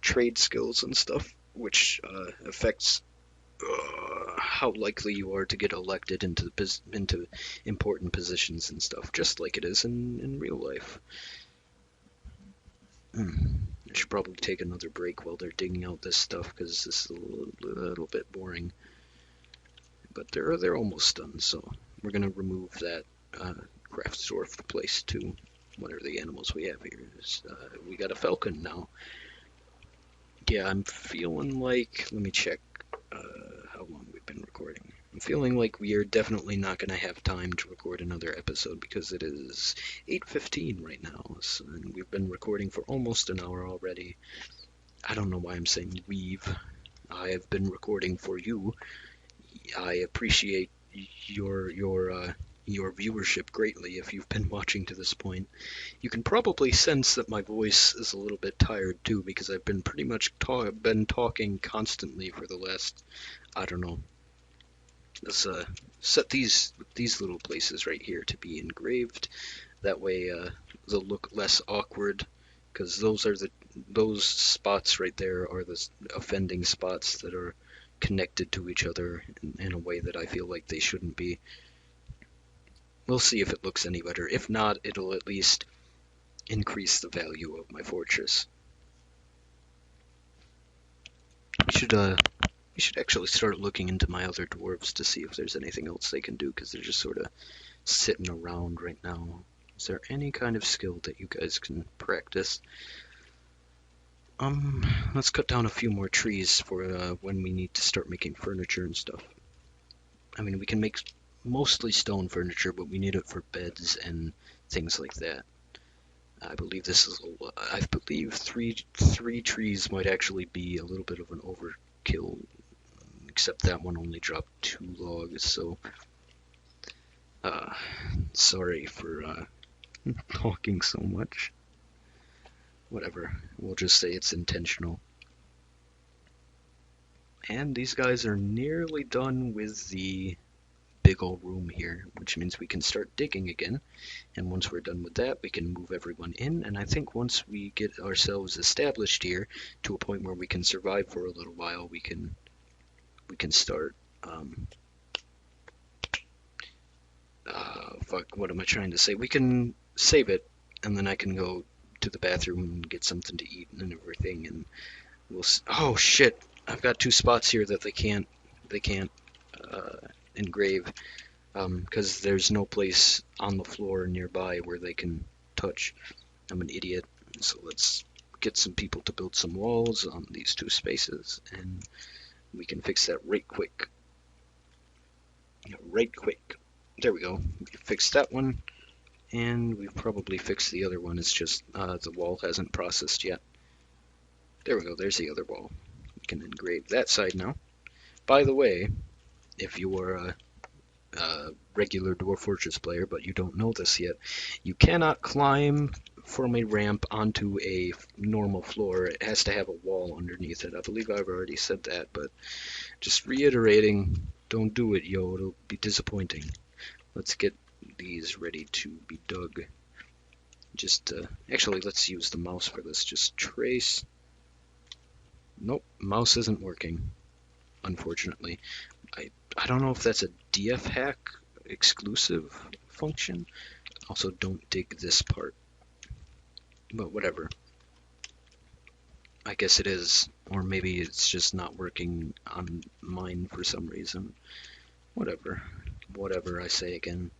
trade skills and stuff, which affects how likely you are to get elected into important positions and stuff, just like it is in real life. I should probably take another break while they're digging out this stuff because this is a little bit boring. But they're almost done, so we're gonna remove that craft dwarf place too. What are the animals we have here? We got a falcon now. Yeah, I'm feeling like, let me check how long we've been recording. I'm feeling like we are definitely not going to have time to record another episode because it is 8:15 right now, and we've been recording for almost an hour already. I don't know why I'm saying we've. I have been recording for you. I appreciate your viewership greatly if you've been watching to this point. You can probably sense that my voice is a little bit tired too because I've been pretty much been talking constantly for the last, I don't know. Let's set these little places right here to be engraved. That way they'll look less awkward because those spots right there are the offending spots that are connected to each other in a way that I feel like they shouldn't be. We'll see if it looks any better. If not, it'll at least increase the value of my fortress. We should actually start looking into my other dwarves to see if there's anything else they can do, because they're just sort of sitting around right now. Is there any kind of skill that you guys can practice? Let's cut down a few more trees for when we need to start making furniture and stuff. I mean, we can make mostly stone furniture, but we need it for beds and things like that. I believe I believe three trees might actually be a little bit of an overkill, except that one only dropped 2 logs, so sorry for talking so much. Whatever, we'll just say it's intentional. And these guys are nearly done with the big old room here, which means we can start digging again. And once we're done with that, we can move everyone in. And I think once we get ourselves established here to a point where we can survive for a little while, we can start. What am I trying to say? We can save it, and then I can go to the bathroom and get something to eat and everything. And we'll. Oh shit! I've got 2 spots here that they can't engrave because there's no place on the floor nearby where they can touch. I'm an idiot. So let's get some people to build some walls on these 2 spaces, and we can fix that right quick. Right quick. There we go. We fixed that one, and we've probably fixed the other one. It's just the wall hasn't processed yet. There we go. There's the other wall. We can engrave that side now. By the way, if you are a regular Dwarf Fortress player, but you don't know this yet, you cannot climb from a ramp onto a normal floor. It has to have a wall underneath it. I believe I've already said that, but just reiterating, don't do it, yo. It'll be disappointing. Let's get these ready to be dug. Actually, let's use the mouse for this. Just trace. Nope, mouse isn't working, unfortunately. I don't know if that's a DF hack exclusive function. Also, don't dig this part. But whatever. I guess it is. Or maybe it's just not working on mine for some reason. Whatever. Whatever, I say again.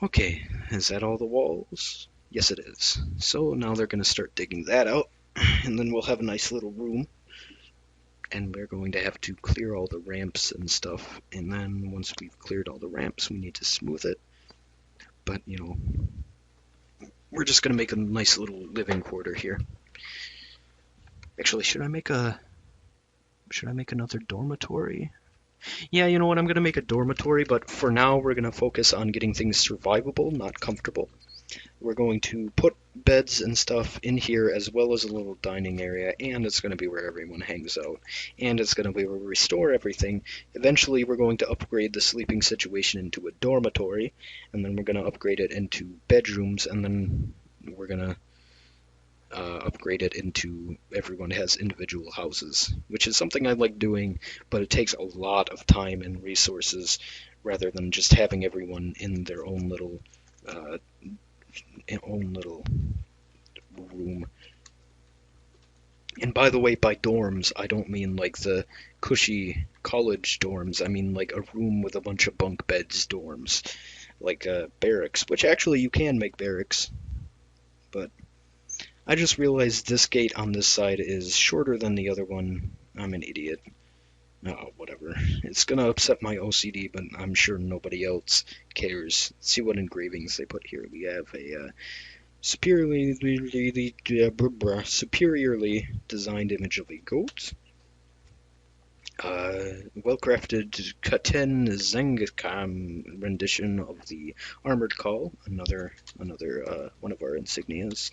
Okay, is that all the walls? Yes, it is. So now they're going to start digging that out, and then we'll have a nice little room. And we're going to have to clear all the ramps and stuff, and then once we've cleared all the ramps, we need to smooth it. But, you know, we're just going to make a nice little living quarter here. Actually, should I make another dormitory? Yeah, you know what, I'm going to make a dormitory, but for now we're going to focus on getting things survivable, not comfortable. We're going to put beds and stuff in here as well as a little dining area, and it's going to be where everyone hangs out, and it's going to be where we restore everything. Eventually, we're going to upgrade the sleeping situation into a dormitory, and then we're going to upgrade it into bedrooms, and then we're going to upgrade it into everyone has individual houses, which is something I like doing, but it takes a lot of time and resources rather than just having everyone in their uh, own little room. And by the way, by dorms, I don't mean like the cushy college dorms. I mean like a room with a bunch of bunk beds dorms, like barracks, which actually you can make barracks, but I just realized this gate on this side is shorter than the other one. I'm an idiot. Oh, whatever. It's gonna upset my OCD, but I'm sure nobody else cares. Let's see what engravings they put here. We have a superiorly designed image of a goat. Well-crafted Katen Zengakam rendition of the Armored Call, another one of our insignias.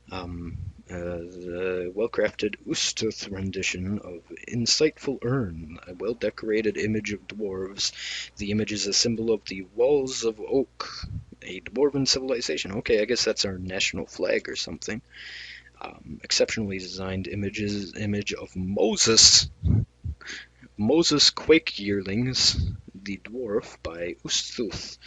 The well-crafted Ustuth rendition of Insightful Urn, a well-decorated image of dwarves. The image is a symbol of the Walls of Oak, a dwarven civilization. Okay, I guess that's our national flag or something. Exceptionally designed image of Moses Quake Yearlings, the dwarf by Ustuth.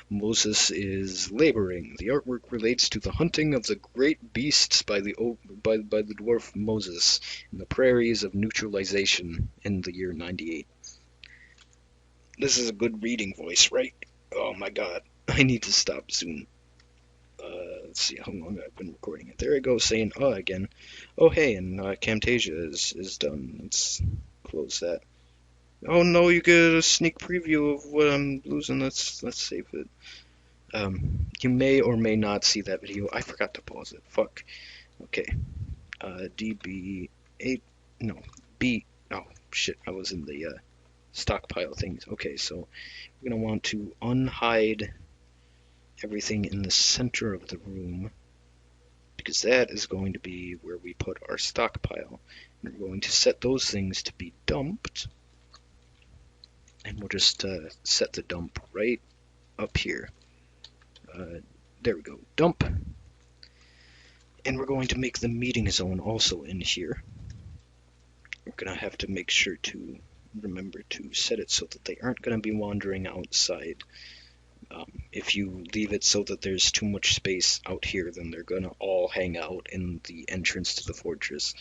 Moses is laboring. The artwork relates to the hunting of the great beasts by the dwarf Moses in the prairies of neutralization in the year 98. This is a good reading voice, right? Oh my god, I need to stop soon. Let's see how long I've been recording it. There I go, saying again. Oh hey, and Camtasia is done. Let's close that. Oh no, you get a sneak preview of what I'm losing. Let's save it. You may or may not see that video. I forgot to pause it. Fuck. Okay. DB8. No. B. Oh, shit. I was in the stockpile things. Okay, so we're going to want to unhide everything in the center of the room, because that is going to be where we put our stockpile. And we're going to set those things to be dumped. And we'll just set the dump right up here. There we go, dump. And we're going to make the meeting zone also in here. We're going to have to make sure to remember to set it so that they aren't going to be wandering outside. If you leave it so that there's too much space out here, then they're going to all hang out in the entrance to the fortress.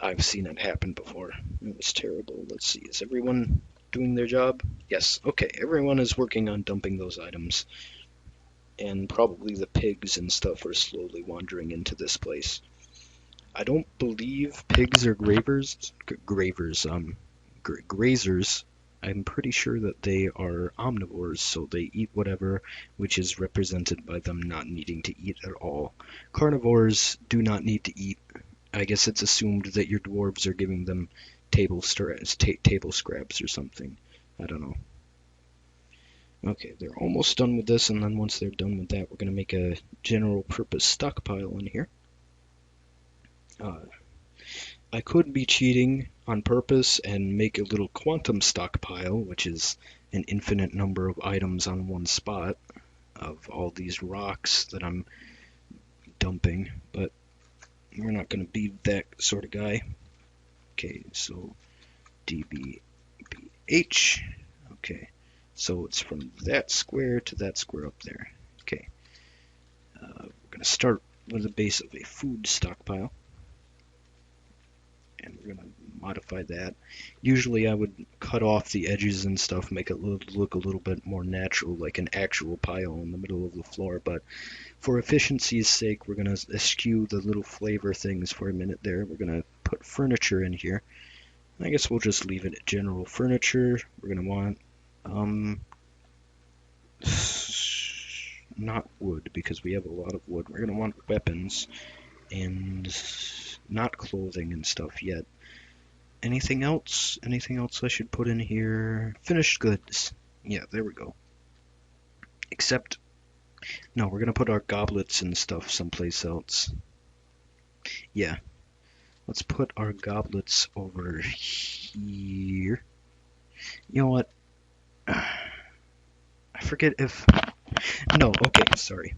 I've seen it happen before. It was terrible. Let's see, is everyone doing their job? Yes, okay, everyone is working on dumping those items. And probably the pigs and stuff are slowly wandering into this place. I don't believe pigs are grazers. I'm pretty sure that they are omnivores, so they eat whatever, which is represented by them not needing to eat at all. Carnivores do not need to eat. I guess it's assumed that your dwarves are giving them table scraps or something. I don't know. Okay, they're almost done with this, and then once they're done with that, we're going to make a general purpose stockpile in here. I could be cheating on purpose and make a little quantum stockpile, which is an infinite number of items on one spot of all these rocks that I'm dumping, but we're not going to be that sort of guy. Okay, so DBBH. Okay. So it's from that square to that square up there. Okay. We're going to start with the base of a food stockpile. And we're going to modify that. Usually I would cut off the edges and stuff, make it look a little bit more natural, like an actual pile in the middle of the floor. But for efficiency's sake, we're going to eschew the little flavor things for a minute there. We're going to put furniture in here. I guess we'll just leave it at general furniture. We're going to want not wood, because we have a lot of wood. We're going to want weapons and not clothing and stuff yet. Anything else? Anything else I should put in here? Finished goods. Yeah, there we go. Except No, we're gonna put our goblets and stuff someplace else. Yeah, let's put our goblets over here. You know what? I forget if... No, okay, sorry.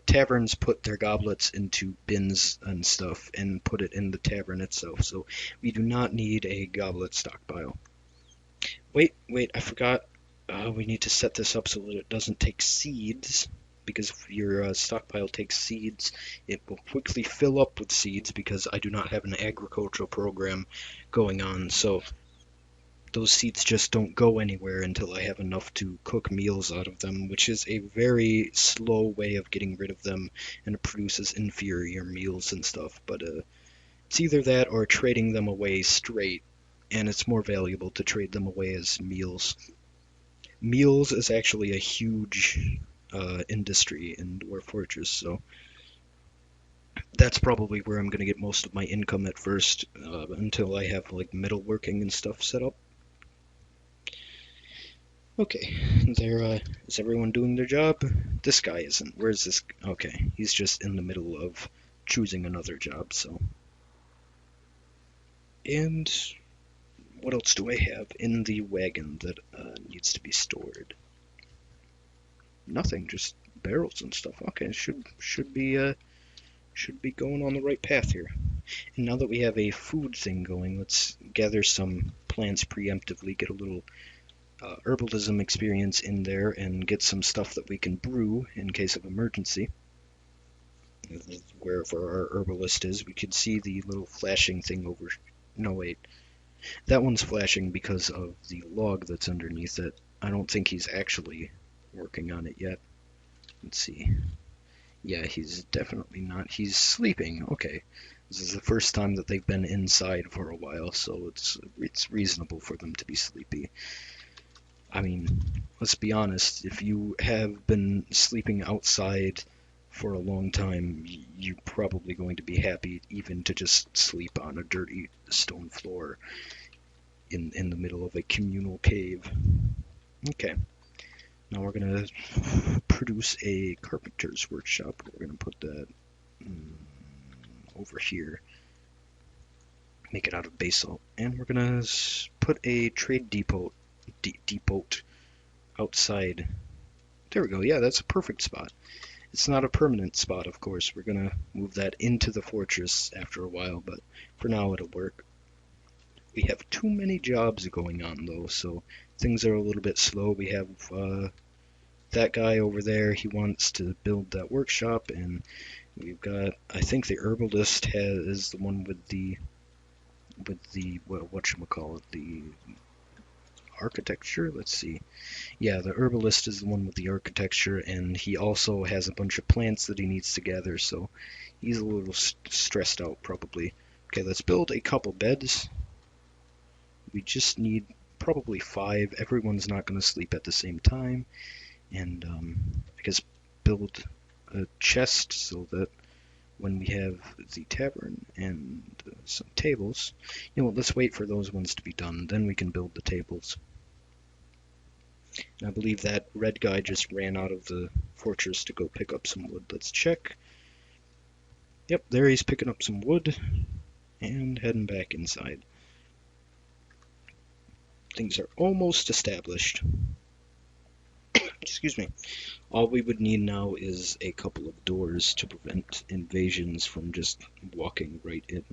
Taverns put their goblets into bins and stuff and put it in the tavern itself, so we do not need a goblet stockpile. Wait, I forgot. We need to set this up so that it doesn't take seeds, because if your stockpile takes seeds, it will quickly fill up with seeds because I do not have an agricultural program going on, so those seeds just don't go anywhere until I have enough to cook meals out of them, which is a very slow way of getting rid of them, and it produces inferior meals and stuff. But it's either that or trading them away straight, and it's more valuable to trade them away as meals. Meals is actually a huge industry in Dwarf Fortress, so that's probably where I'm going to get most of my income at first, until I have like metalworking and stuff set up. Okay, is everyone doing their job? This guy isn't. Where's this? Okay, he's just in the middle of choosing another job, so. And what else do I have in the wagon that needs to be stored? Nothing, just barrels and stuff. Okay, should be going on the right path here. And now that we have a food thing going, let's gather some plants preemptively, get a little herbalism experience in there, and get some stuff that we can brew in case of emergency. Wherever our herbalist is, we could see the little flashing thing over. No, wait. That one's flashing because of the log that's underneath it. I don't think he's actually working on it yet. Let's see. Yeah, he's definitely not. He's sleeping. Okay. This is the first time that they've been inside for a while, so it's reasonable for them to be sleepy. I mean, let's be honest, if you have been sleeping outside for a long time, you're probably going to be happy even to just sleep on a dirty stone floor in the middle of a communal cave. Okay, now we're going to produce a carpenter's workshop. We're going to put that over here. Make it out of basalt. And we're going to put a trade depot outside. There we go. Yeah, that's a perfect spot. It's not a permanent spot, of course. We're going to move that into the fortress after a while, but for now it'll work. We have too many jobs going on, though, so things are a little bit slow. We have that guy over there. He wants to build that workshop, and we've got, I think the herbalist is the one with the whatchamacallit, the architecture. Let's see. Yeah, the herbalist is the one with the architecture, and he also has a bunch of plants that he needs to gather, so he's a little stressed out probably. Okay, let's build a couple beds. We just need probably 5. Everyone's not going to sleep at the same time, and I guess build a chest so that when we have the tavern and some tables, you know what, let's wait for those ones to be done, then we can build the tables. And I believe that red guy just ran out of the fortress to go pick up some wood. Let's check. Yep, there he's picking up some wood and heading back inside. Things are almost established. Excuse me. All we would need now is a couple of doors to prevent invasions from just walking right in.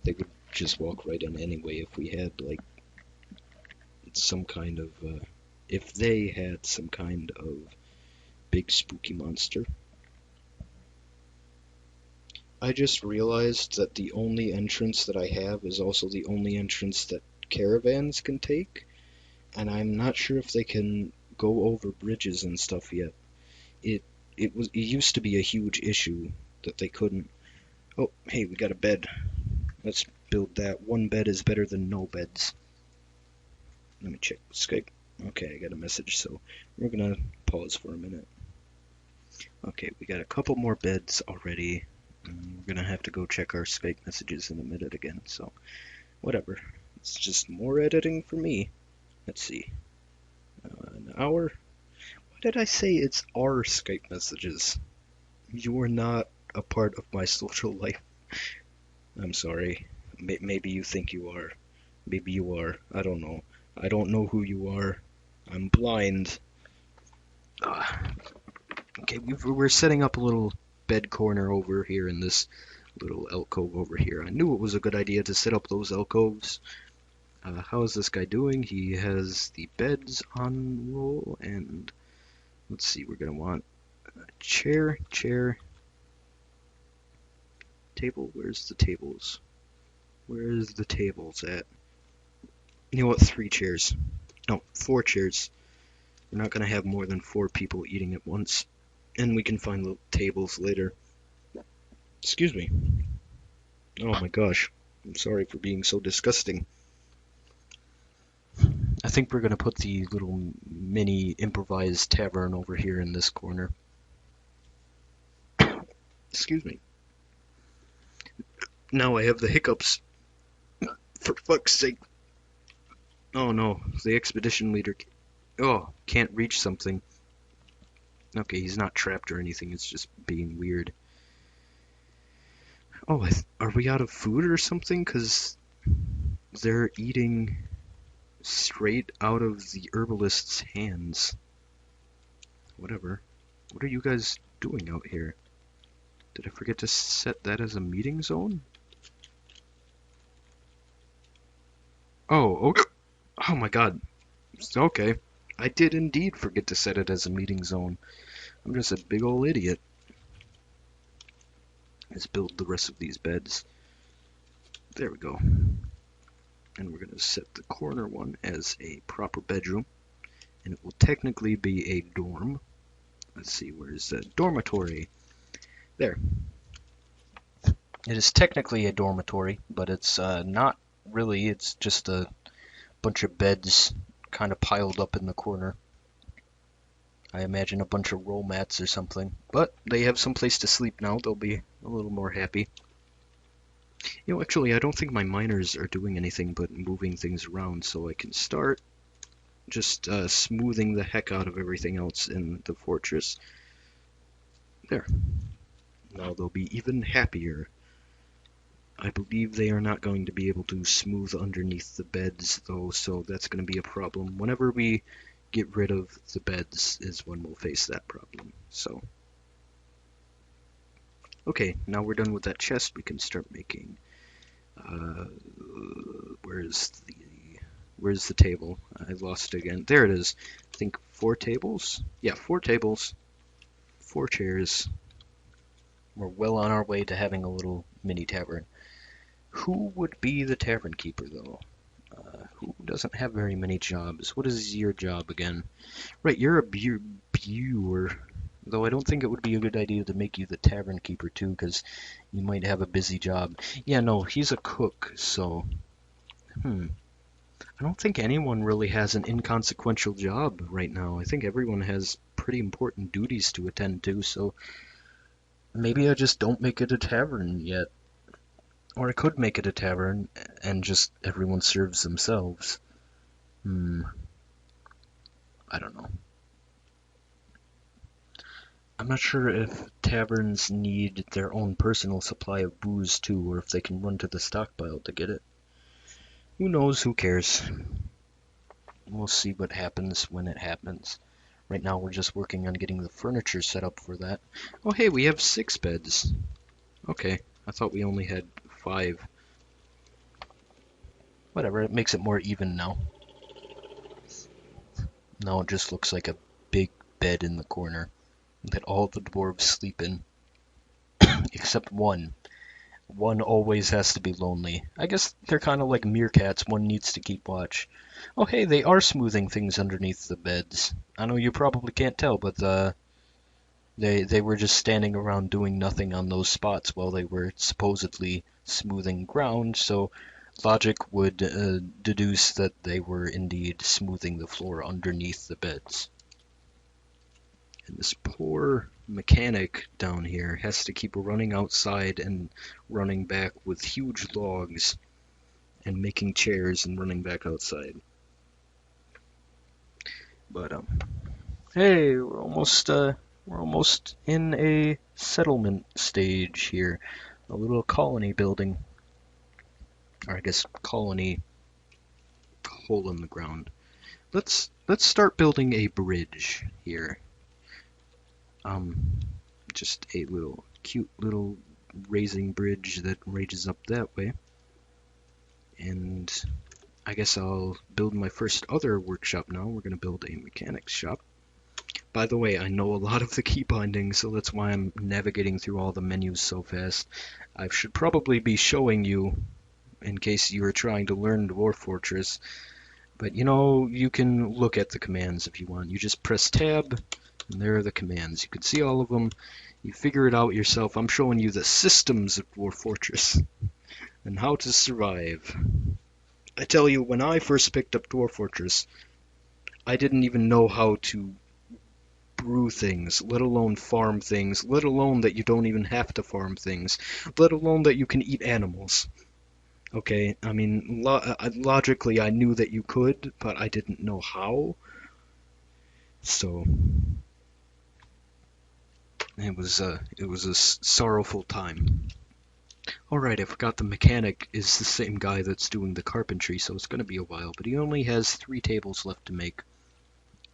They would just walk right in anyway if we had, like, some kind of, if they had some kind of big spooky monster. I just realized that the only entrance that I have is also the only entrance that caravans can take, and I'm not sure if they can go over bridges and stuff yet. It used to be a huge issue that they couldn't. Oh, hey, we got a bed. Let's build that. 1 bed is better than no beds. Let me check Skype. Okay, I got a message, so we're gonna pause for a minute. Okay, we got a couple more beds already. We're gonna have to go check our Skype messages in a minute again, so whatever. It's just more editing for me. Let's see. An hour? did I say it's our Skype messages? You are not a part of my social life. I'm sorry. Maybe you think you are. Maybe you are. I don't know. I don't know who you are. I'm blind. Ah, okay, we're setting up a little bed corner over here in this little alcove over here. I knew it was a good idea to set up those alcoves. How is this guy doing? He has the beds on roll, and let's see, we're gonna want a chair, table. Where's the tables? Where's the tables at? You know what? 3 chairs. No, 4 chairs. We're not gonna have more than 4 people eating at once, and we can find the tables later. Excuse me. Oh my gosh. I'm sorry for being so disgusting. I think we're going to put the little mini improvised tavern over here in this corner. Excuse me. Now I have the hiccups. For fuck's sake. Oh no, the expedition leader. Oh, can't reach something. Okay, he's not trapped or anything, it's just being weird. Oh, are we out of food or something? Because they're eating straight out of the herbalist's hands. Whatever. What are you guys doing out here? Did I forget to set that as a meeting zone? Oh, okay. Oh my god. Okay. I did indeed forget to set it as a meeting zone. I'm just a big ol' idiot. Let's build the rest of these beds. There we go. And we're going to set the corner one as a proper bedroom. And it will technically be a dorm. Let's see, where's the dormitory? There. It is technically a dormitory, but it's not really. It's just a bunch of beds kind of piled up in the corner. I imagine a bunch of roll mats or something. But they have some place to sleep now. They'll be a little more happy. You know, actually, I don't think my miners are doing anything but moving things around, so I can start just smoothing the heck out of everything else in the fortress. There. Now they'll be even happier. I believe they are not going to be able to smooth underneath the beds, though, so that's going to be a problem. Whenever we get rid of the beds is when we'll face that problem. So, okay, now we're done with that chest, we can start making... where's the table? I lost it again. There it is. I think 4 tables? Yeah, 4 tables. 4 chairs. We're well on our way to having a little mini tavern. Who would be the tavern keeper, though? Who doesn't have very many jobs? What is your job again? Right, you're a brewer. Though I don't think it would be a good idea to make you the tavern keeper, too, because you might have a busy job. Yeah, no, he's a cook, so... I don't think anyone really has an inconsequential job right now. I think everyone has pretty important duties to attend to, so... Maybe I just don't make it a tavern yet. Or I could make it a tavern, and just everyone serves themselves. I don't know. I'm not sure if taverns need their own personal supply of booze too, or if they can run to the stockpile to get it. Who knows, who cares? We'll see what happens when it happens. Right now we're just working on getting the furniture set up for that. Oh hey, we have 6 beds. Okay, I thought we only had 5. Whatever, it makes it more even now. Now it just looks like a big bed in the corner that all the dwarves sleep in. Except one. One always has to be lonely. I guess they're kind of like meerkats, one needs to keep watch. Oh hey, they are smoothing things underneath the beds. I know you probably can't tell, but they were just standing around doing nothing on those spots while they were supposedly smoothing ground, so logic would deduce that they were indeed smoothing the floor underneath the beds. And this poor mechanic down here has to keep running outside and running back with huge logs and making chairs and running back outside. But Hey, we're almost in a settlement stage here. A little colony building, or I guess colony hole in the ground. Let's start building a bridge here. Um, just a little cute little raising bridge that rages up that way. And I guess I'll build my first other workshop now. We're gonna build a mechanics shop. By the way, I know a lot of the key bindings, so that's why I'm navigating through all the menus so fast. I should probably be showing you in case you were trying to learn Dwarf Fortress, but you know, you can look at the commands if you want. You just press tab, and there are the commands. You can see all of them. You figure it out yourself. I'm showing you the systems of Dwarf Fortress and how to survive. I tell you, when I first picked up Dwarf Fortress, I didn't even know how to brew things, let alone farm things, let alone that you don't even have to farm things, let alone that you can eat animals. Okay, I mean, logically I knew that you could, but I didn't know how. So it was a sorrowful time. All right, I forgot the mechanic is the same guy that's doing the carpentry, so it's going to be a while. But he only has 3 tables left to make.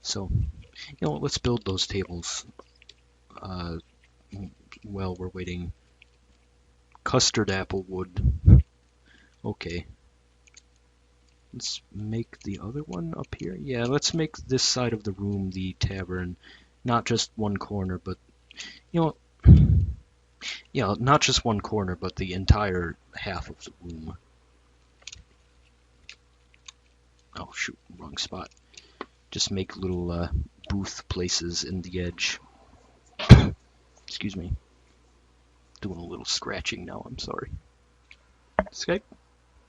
So, you know what? Let's build those tables. Uh, while we're waiting. Custard apple wood. Okay. Let's make the other one up here. Yeah, let's make this side of the room the tavern. Not just one corner, but, you know, yeah, not just one corner, but the entire half of the room. Oh, shoot, wrong spot. Just make little booth places in the edge. Excuse me. Doing a little scratching now, I'm sorry. Skype?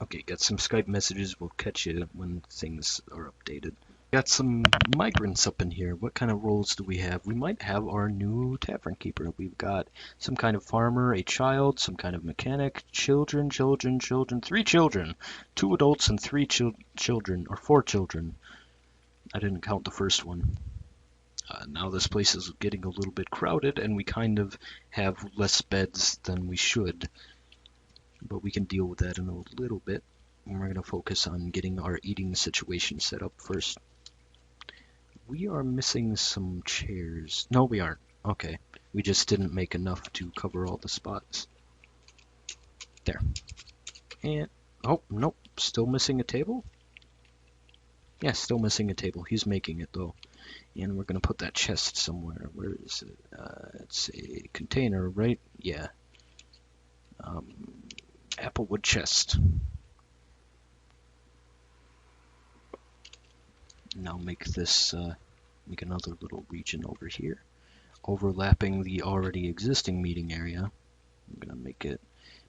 Okay, got some Skype messages. We'll catch you when things are updated. Got some migrants up in here. What kind of roles do we have? We might have our new tavern keeper. We've got some kind of farmer, a child, some kind of mechanic, children, 3 children, 2 adults and 3 children, or 4 children. I didn't count the first one. Now this place is getting a little bit crowded, and we kind of have less beds than we should. But we can deal with that in a little bit. And we're going to focus on getting our eating situation set up first. We are missing some chairs. No, we aren't. Okay. We just didn't make enough to cover all the spots. There. And, oh, nope. Still missing a table? Yeah, still missing a table. He's making it, though. And we're going to put that chest somewhere. Where is it? It's a container, right? Yeah. Applewood chest. Now make this, make another little region over here, overlapping the already existing meeting area. I'm gonna make it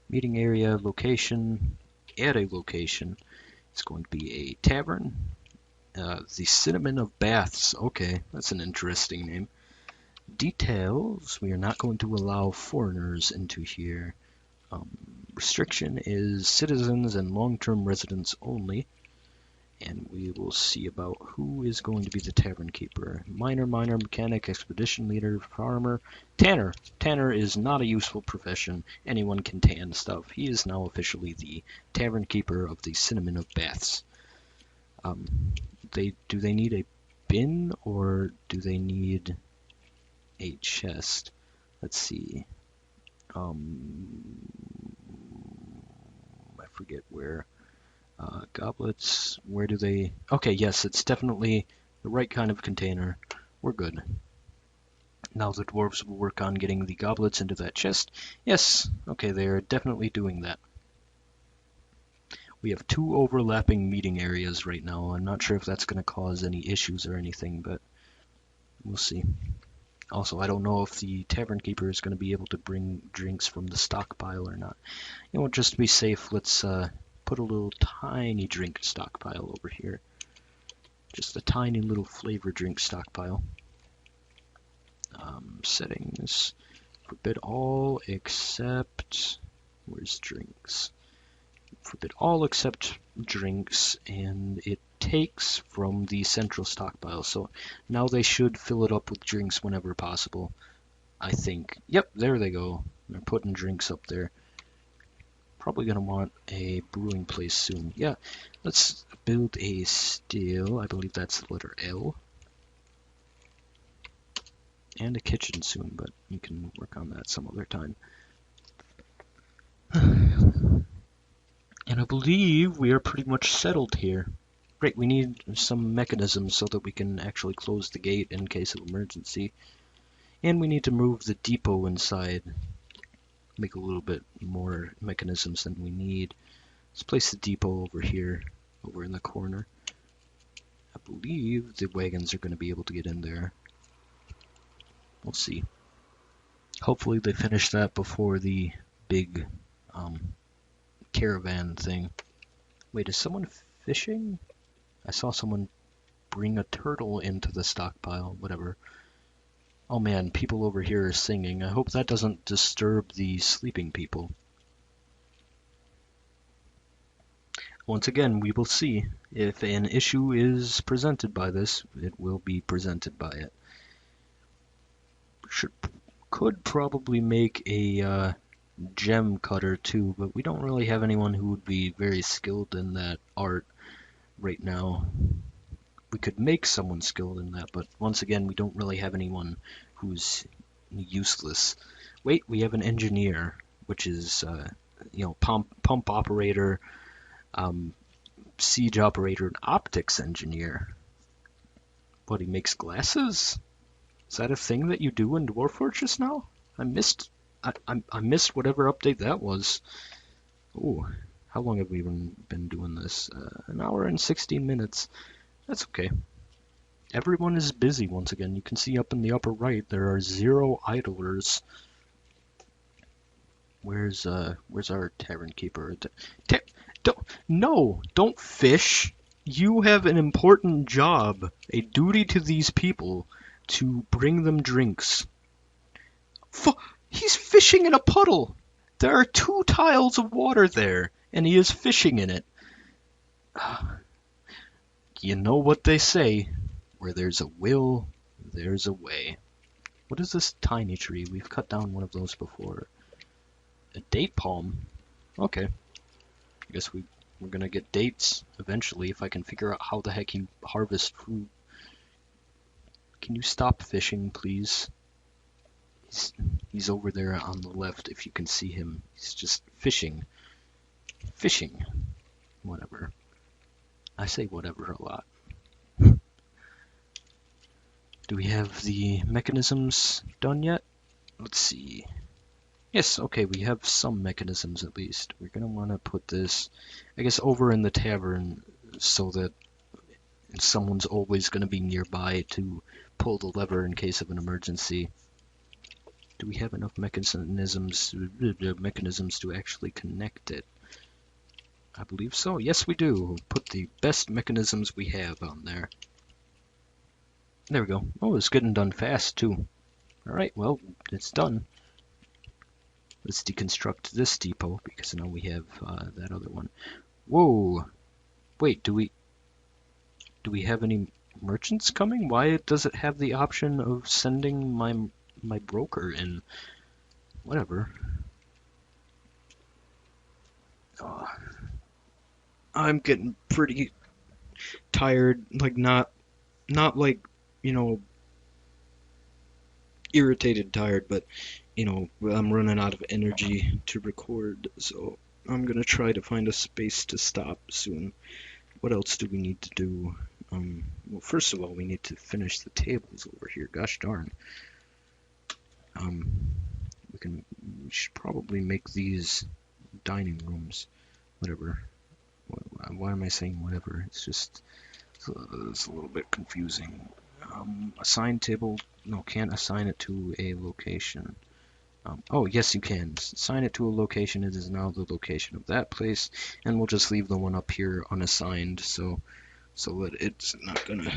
meeting area, location, add a location. It's going to be a tavern. The Cinnamon of Baths. Okay, that's an interesting name. Details. We are not going to allow foreigners into here. Restriction is citizens and long-term residents only. And we will see about who is going to be the tavern keeper. Miner, mechanic, expedition leader, farmer, tanner. Tanner is not a useful profession. Anyone can tan stuff. He is now officially the tavern keeper of the Cinnamon of Baths. Do they need a bin or do they need a chest? Let's see. I forget where. Goblets, where do they... Okay, yes, it's definitely the right kind of container. We're good. Now the dwarves will work on getting the goblets into that chest. Yes, okay, they are definitely doing that. We have 2 overlapping meeting areas right now. I'm not sure if that's going to cause any issues or anything, but we'll see. Also, I don't know if the tavern keeper is going to be able to bring drinks from the stockpile or not. You know, just to be safe, let's put a little tiny drink stockpile over here. Just a tiny little flavor drink stockpile. Settings. Forbid all except... Where's drinks? Forbid all except drinks, and it takes from the central stockpile. So now they should fill it up with drinks whenever possible, I think. Yep, there they go. They're putting drinks up there. Probably going to want a brewing place soon. Yeah, let's build a still. I believe that's the letter L. And a kitchen soon, but you can work on that some other time. And I believe we are pretty much settled here. Great, we need some mechanisms so that we can actually close the gate in case of emergency. And we need to move the depot inside. Make a little bit more mechanisms than we need. Let's place the depot over here, over in the corner. I believe the wagons are going to be able to get in there. We'll see. Hopefully they finish that before the big caravan thing. Wait, is someone fishing? I saw someone bring a turtle into the stockpile, whatever. Oh man, people over here are singing. I hope that doesn't disturb the sleeping people. Once again, we will see. If an issue is presented by this, it will be presented by it. Could probably make a gem cutter too, but we don't really have anyone who would be very skilled in that art right now. We could make someone skilled in that, but once again, we don't really have anyone who's useless. Wait, we have an engineer, which is, pump operator, siege operator, and optics engineer. What, he makes glasses? Is that a thing that you do in Dwarf Fortress now? I missed whatever update that was. Oh, how long have we been doing this? An hour and 16 minutes. That's okay. Everyone is busy once again. You can see up in the upper right there are 0 idlers. Where's our tavern keeper? Don't fish. You have an important job, a duty to these people to bring them drinks. He's fishing in a puddle. There are 2 tiles of water there, and he is fishing in it. You know what they say, where there's a will, there's a way. What is this tiny tree? We've cut down one of those before. A date palm? Okay. I guess we're gonna get dates eventually if I can figure out how the heck you harvest fruit. Can you stop fishing, please? He's over there on the left if you can see him. He's just fishing. Fishing. Whatever. I say whatever a lot. Do we have the mechanisms done yet? Let's see. Yes, okay, we have some mechanisms at least. We're going to want to put this, I guess, over in the tavern so that someone's always going to be nearby to pull the lever in case of an emergency. Do we have enough mechanisms to actually connect it? I believe so. Yes, we do. Put the best mechanisms we have on there. There we go. Oh, it's getting done fast, too. Alright, well, it's done. Let's deconstruct this depot, because now we have that other one. Whoa! Wait, do we have any merchants coming? Why does it have the option of sending my broker in? Whatever. I'm getting pretty tired, like not like, irritated tired, but I'm running out of energy to record, so I'm gonna try to find a space to stop soon. What else do we need to do? Well, first of all, we need to finish the tables over here. Gosh darn. We should probably make these dining rooms. Whatever. Why am I saying whatever? It's a little bit confusing. Assign table. No, can't assign it to a location. Oh, yes, you can. Assign it to a location. It is now the location of that place, and we'll just leave the one up here unassigned, so that it's not gonna.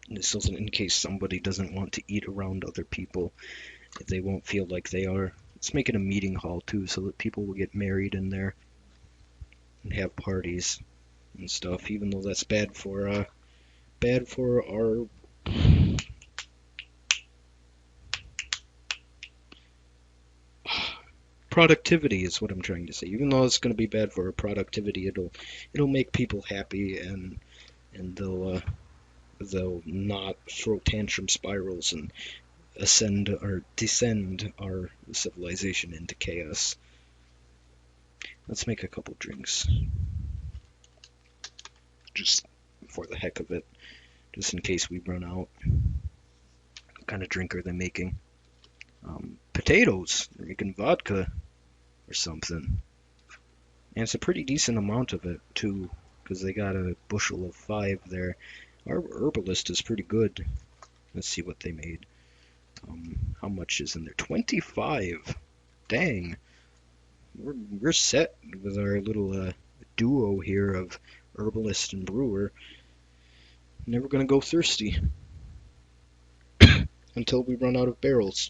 This isn't in case somebody doesn't want to eat around other people. They won't feel like they are. Let's make it a meeting hall too, so that people will get married in there and have parties. and stuff, even though that's bad for our productivity is what I'm trying to say. Even though it's going to be bad for our productivity, it'll make people happy, and they'll not throw tantrum spirals and ascend or descend our civilization into chaos. Let's make a couple drinks, just for the heck of it, just in case we run out. What kind of drink are they making? Potatoes. They're making vodka or something. And it's a pretty decent amount of it, too, because they got a bushel of 5 there. Our herbalist is pretty good. Let's see what they made. How much is in there? 25. Dang. We're set with our little duo here of herbalist and brewer. Never gonna go thirsty until we run out of barrels,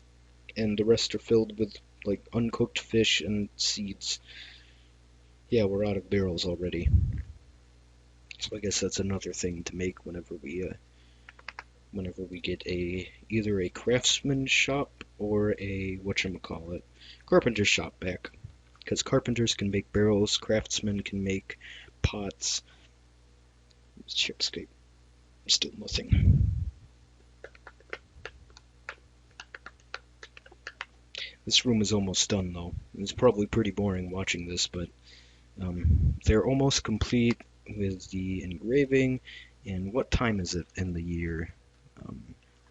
and the rest are filled with like uncooked fish and seeds. Yeah, we're out of barrels already. So I guess that's another thing to make whenever we get either a craftsman shop or a whatchamacallit, carpenter shop back. Because carpenters can make barrels, craftsmen can make pots. Chipscape. Still nothing. This room is almost done though. It's probably pretty boring watching this, but they're almost complete with the engraving. And what time is it in the year?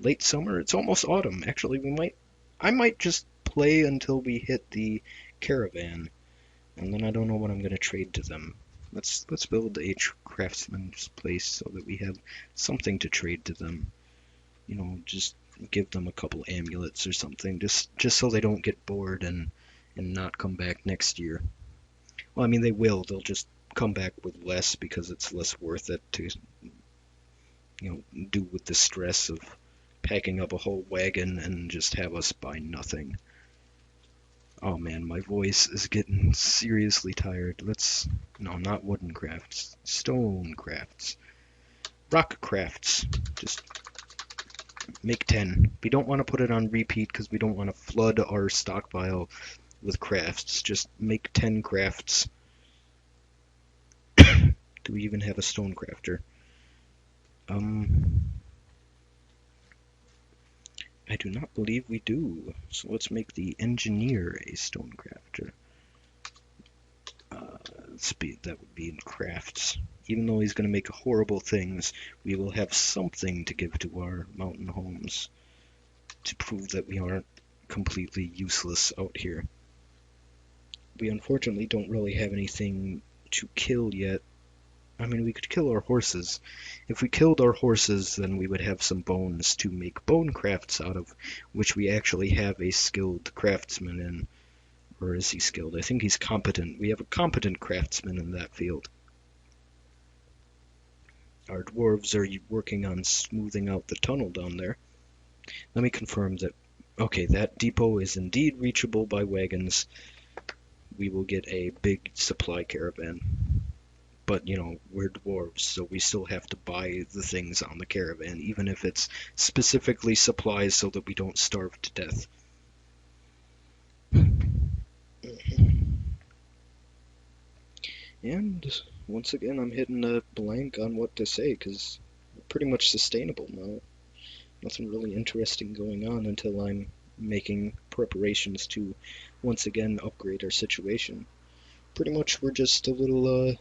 Late summer? It's almost autumn. Actually, I might just play until we hit the caravan, and then I don't know what I'm gonna trade to them. Let's build a craftsman's place so that we have something to trade to them. You know, just give them a couple amulets or something, just so they don't get bored and not come back next year. Well, I mean, they will. They'll just come back with less because it's less worth it to, do with the stress of packing up a whole wagon and just have us buy nothing. Oh man, my voice is getting seriously tired. No, not wooden crafts, stone crafts, rock crafts. Just make 10. We don't want to put it on repeat because we don't want to flood our stockpile with crafts. Just make 10 crafts. Do we even have a stone crafter? I do not believe we do. So let's make the engineer a stone crafter. That would be in crafts. Even though he's going to make horrible things, we will have something to give to our mountain homes to prove that we aren't completely useless out here. We unfortunately don't really have anything to kill yet. I mean, we could kill our horses. If we killed our horses, then we would have some bones to make bone crafts out of, which we actually have a skilled craftsman in. Or is he skilled? I think he's competent. We have a competent craftsman in that field. Our dwarves are working on smoothing out the tunnel down there. Let me confirm that, okay, that depot is indeed reachable by wagons. We will get a big supply caravan. But, we're dwarves, so we still have to buy the things on the caravan, even if it's specifically supplies so that we don't starve to death. And once again, I'm hitting a blank on what to say, because we're pretty much sustainable now. Nothing really interesting going on until I'm making preparations to once again upgrade our situation. Pretty much we're just a little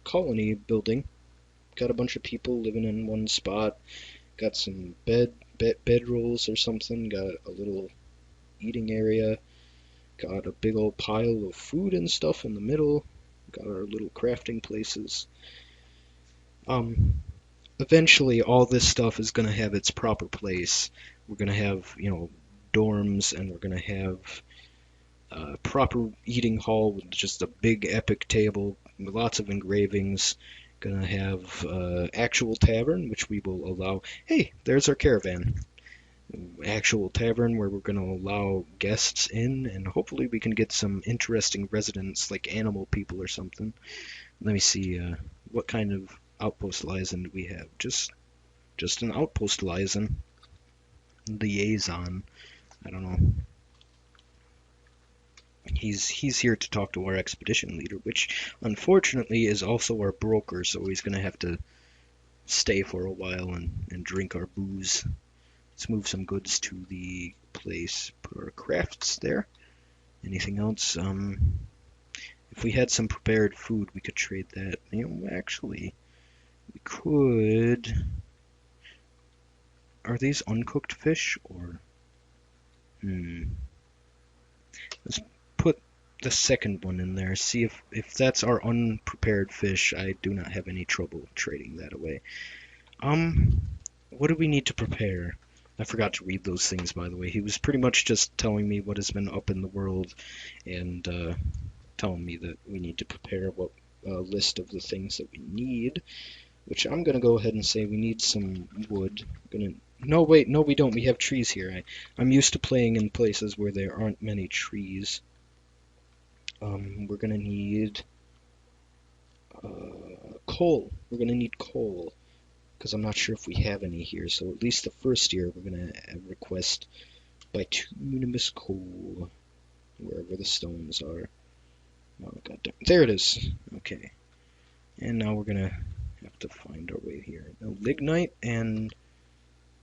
colony building. Got a bunch of people living in one spot. Got some bedrolls or something. Got a little eating area. Got a big old pile of food and stuff in the middle. Got our little crafting places. Eventually all this stuff is going to have its proper place. We're going to have, dorms, and we're going to have a proper eating hall with just a big epic table with lots of engravings. Going to have actual tavern, which we will allow. Hey, there's our caravan. actual tavern where we're going to allow guests in, and hopefully we can get some interesting residents like animal people or something. Let me see, what kind of outpost liaison do we have? Just an outpost liaison. Liaison. I don't know. He's here to talk to our expedition leader, which unfortunately is also our broker, so he's going to have to stay for a while and drink our booze. Let's move some goods to the place. Put our crafts there. Anything else? If we had some prepared food, we could trade that. You know, actually, we could. Are these uncooked fish or? Let's put the second one in there. See if that's our unprepared fish. I do not have any trouble trading that away. What do we need to prepare? I forgot to read those things, by the way. He was pretty much just telling me what has been up in the world and telling me that we need to prepare what list of the things that we need, which I'm going to go ahead and say we need some wood. No, wait, no, we don't. We have trees here. I'm used to playing in places where there aren't many trees. We're going to need coal. We're going to need coal, because I'm not sure if we have any here. So at least the first year, we're going to request bituminous coal, wherever the stones are. Oh, goddamn. There it is. Okay. And now we're going to have to find our way here. Now, lignite and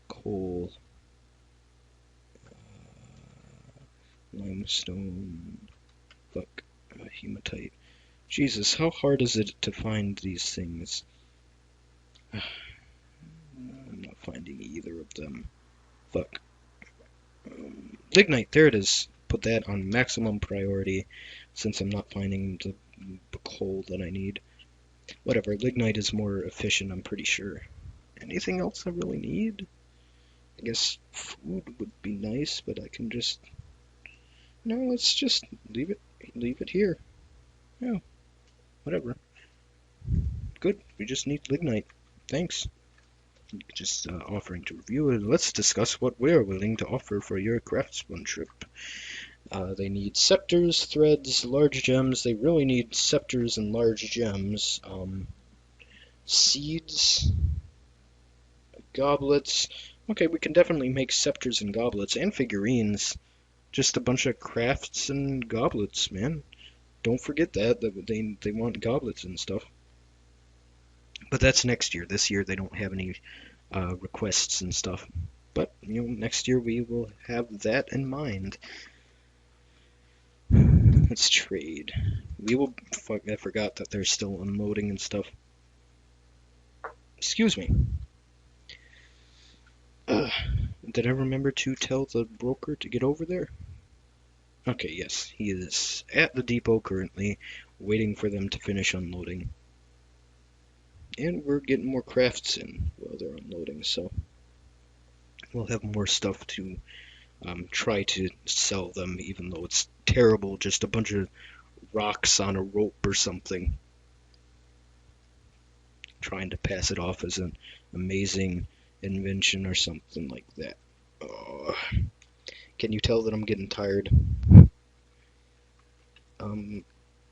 coal. Limestone. Fuck. Hematite. Jesus, how hard is it to find these things? I'm not finding either of them. Fuck. Lignite, there it is. Put that on maximum priority since I'm not finding the coal that I need. Whatever, lignite is more efficient, I'm pretty sure. Anything else I really need? I guess food would be nice, but I can just... No, let's just leave it here. Yeah, whatever. Good, we just need lignite. Thanks. Just offering to review it. Let's discuss what we're willing to offer for your craftsmanship. They need scepters, threads, large gems. They really need scepters and large gems. Seeds, goblets. Okay, we can definitely make scepters and goblets and figurines. Just a bunch of crafts and goblets, man. Don't forget that they want goblets and stuff. But that's next year. This year they don't have any requests and stuff. But you know, next year we will have that in mind. Let's trade. We will. Fuck, I forgot that they're still unloading and stuff. Excuse me. Did I remember to tell the broker to get over there? Okay, yes, he is at the depot currently, waiting for them to finish unloading. And we're getting more crafts in while they're unloading, so we'll have more stuff to try to sell them, even though it's terrible, just a bunch of rocks on a rope or something. Trying to pass it off as an amazing invention or something like that. Can you tell that I'm getting tired?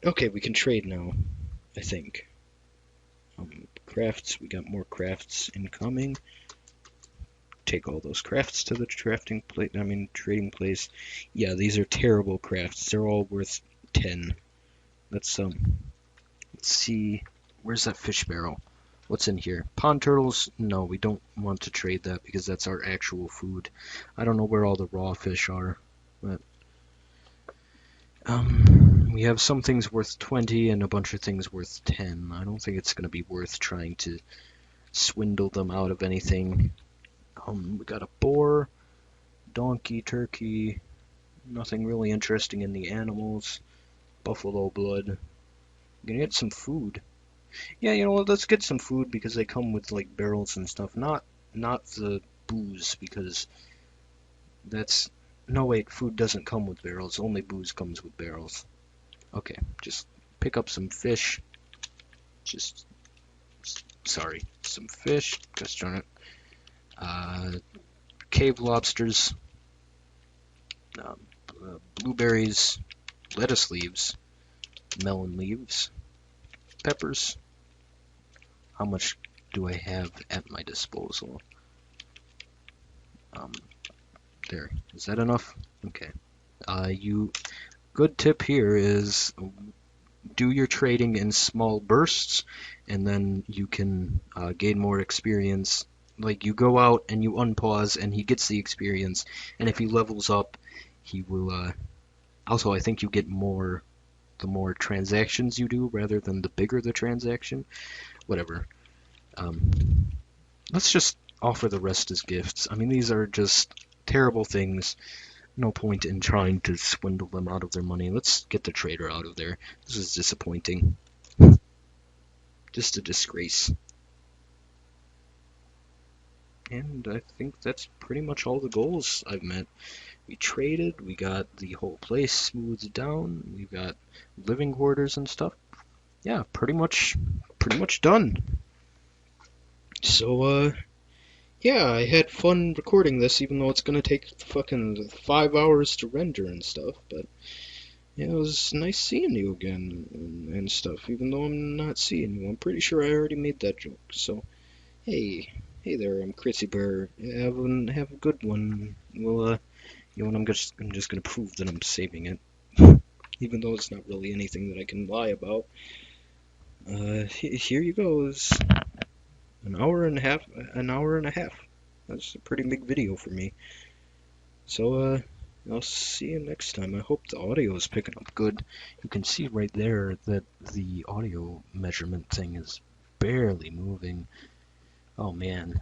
Okay, we can trade now, I think. Crafts, we got more crafts incoming. Take all those crafts to the trading place. Yeah, these are terrible crafts. They're all worth 10. Let's see. Where's that fish barrel? What's in here? Pond turtles? No, we don't want to trade that because that's our actual food. I don't know where all the raw fish are, but we have some things worth 20 and a bunch of things worth 10. I don't think it's going to be worth trying to swindle them out of anything. We got a boar, donkey, turkey, nothing really interesting in the animals. Buffalo blood. I'm gonna get some food. Yeah, you know what, let's get some food because they come with like barrels and stuff. Not the booze, because that's... No, wait, food doesn't come with barrels. Only booze comes with barrels. Okay, just pick up some fish. Sorry, some fish. Just darn it. cave lobsters, um, blueberries, lettuce leaves, melon leaves, peppers. How much do I have at my disposal? Um, there. Is that enough? Okay. You good tip here is do your trading in small bursts, and then you can gain more experience. Like you go out and you unpause, and he gets the experience, and if he levels up, he will. Also, I think you get more the more transactions you do, rather than the bigger the transaction. Whatever. Um, let's just offer the rest as gifts. I mean, these are just terrible things. No point in trying to swindle them out of their money. Let's get the trader out of there. This is disappointing. Just a disgrace. And I think that's pretty much all the goals I've met. We traded, we got the whole place smoothed down, we got living quarters and stuff. Yeah, pretty much done. So yeah, I had fun recording this even though it's gonna take fucking 5 hours to render and stuff, but yeah, it was nice seeing you again and stuff, even though I'm not seeing you. I'm pretty sure I already made that joke. So, hey there, I'm Critsy Bear. Have a good one. Well, I'm just gonna prove that I'm saving it, even though it's not really anything that I can lie about. Here you go. It's an hour and a half. An hour and a half. That's a pretty big video for me. So, I'll see you next time. I hope the audio is picking up good. You can see right there that the audio measurement thing is barely moving. Oh man.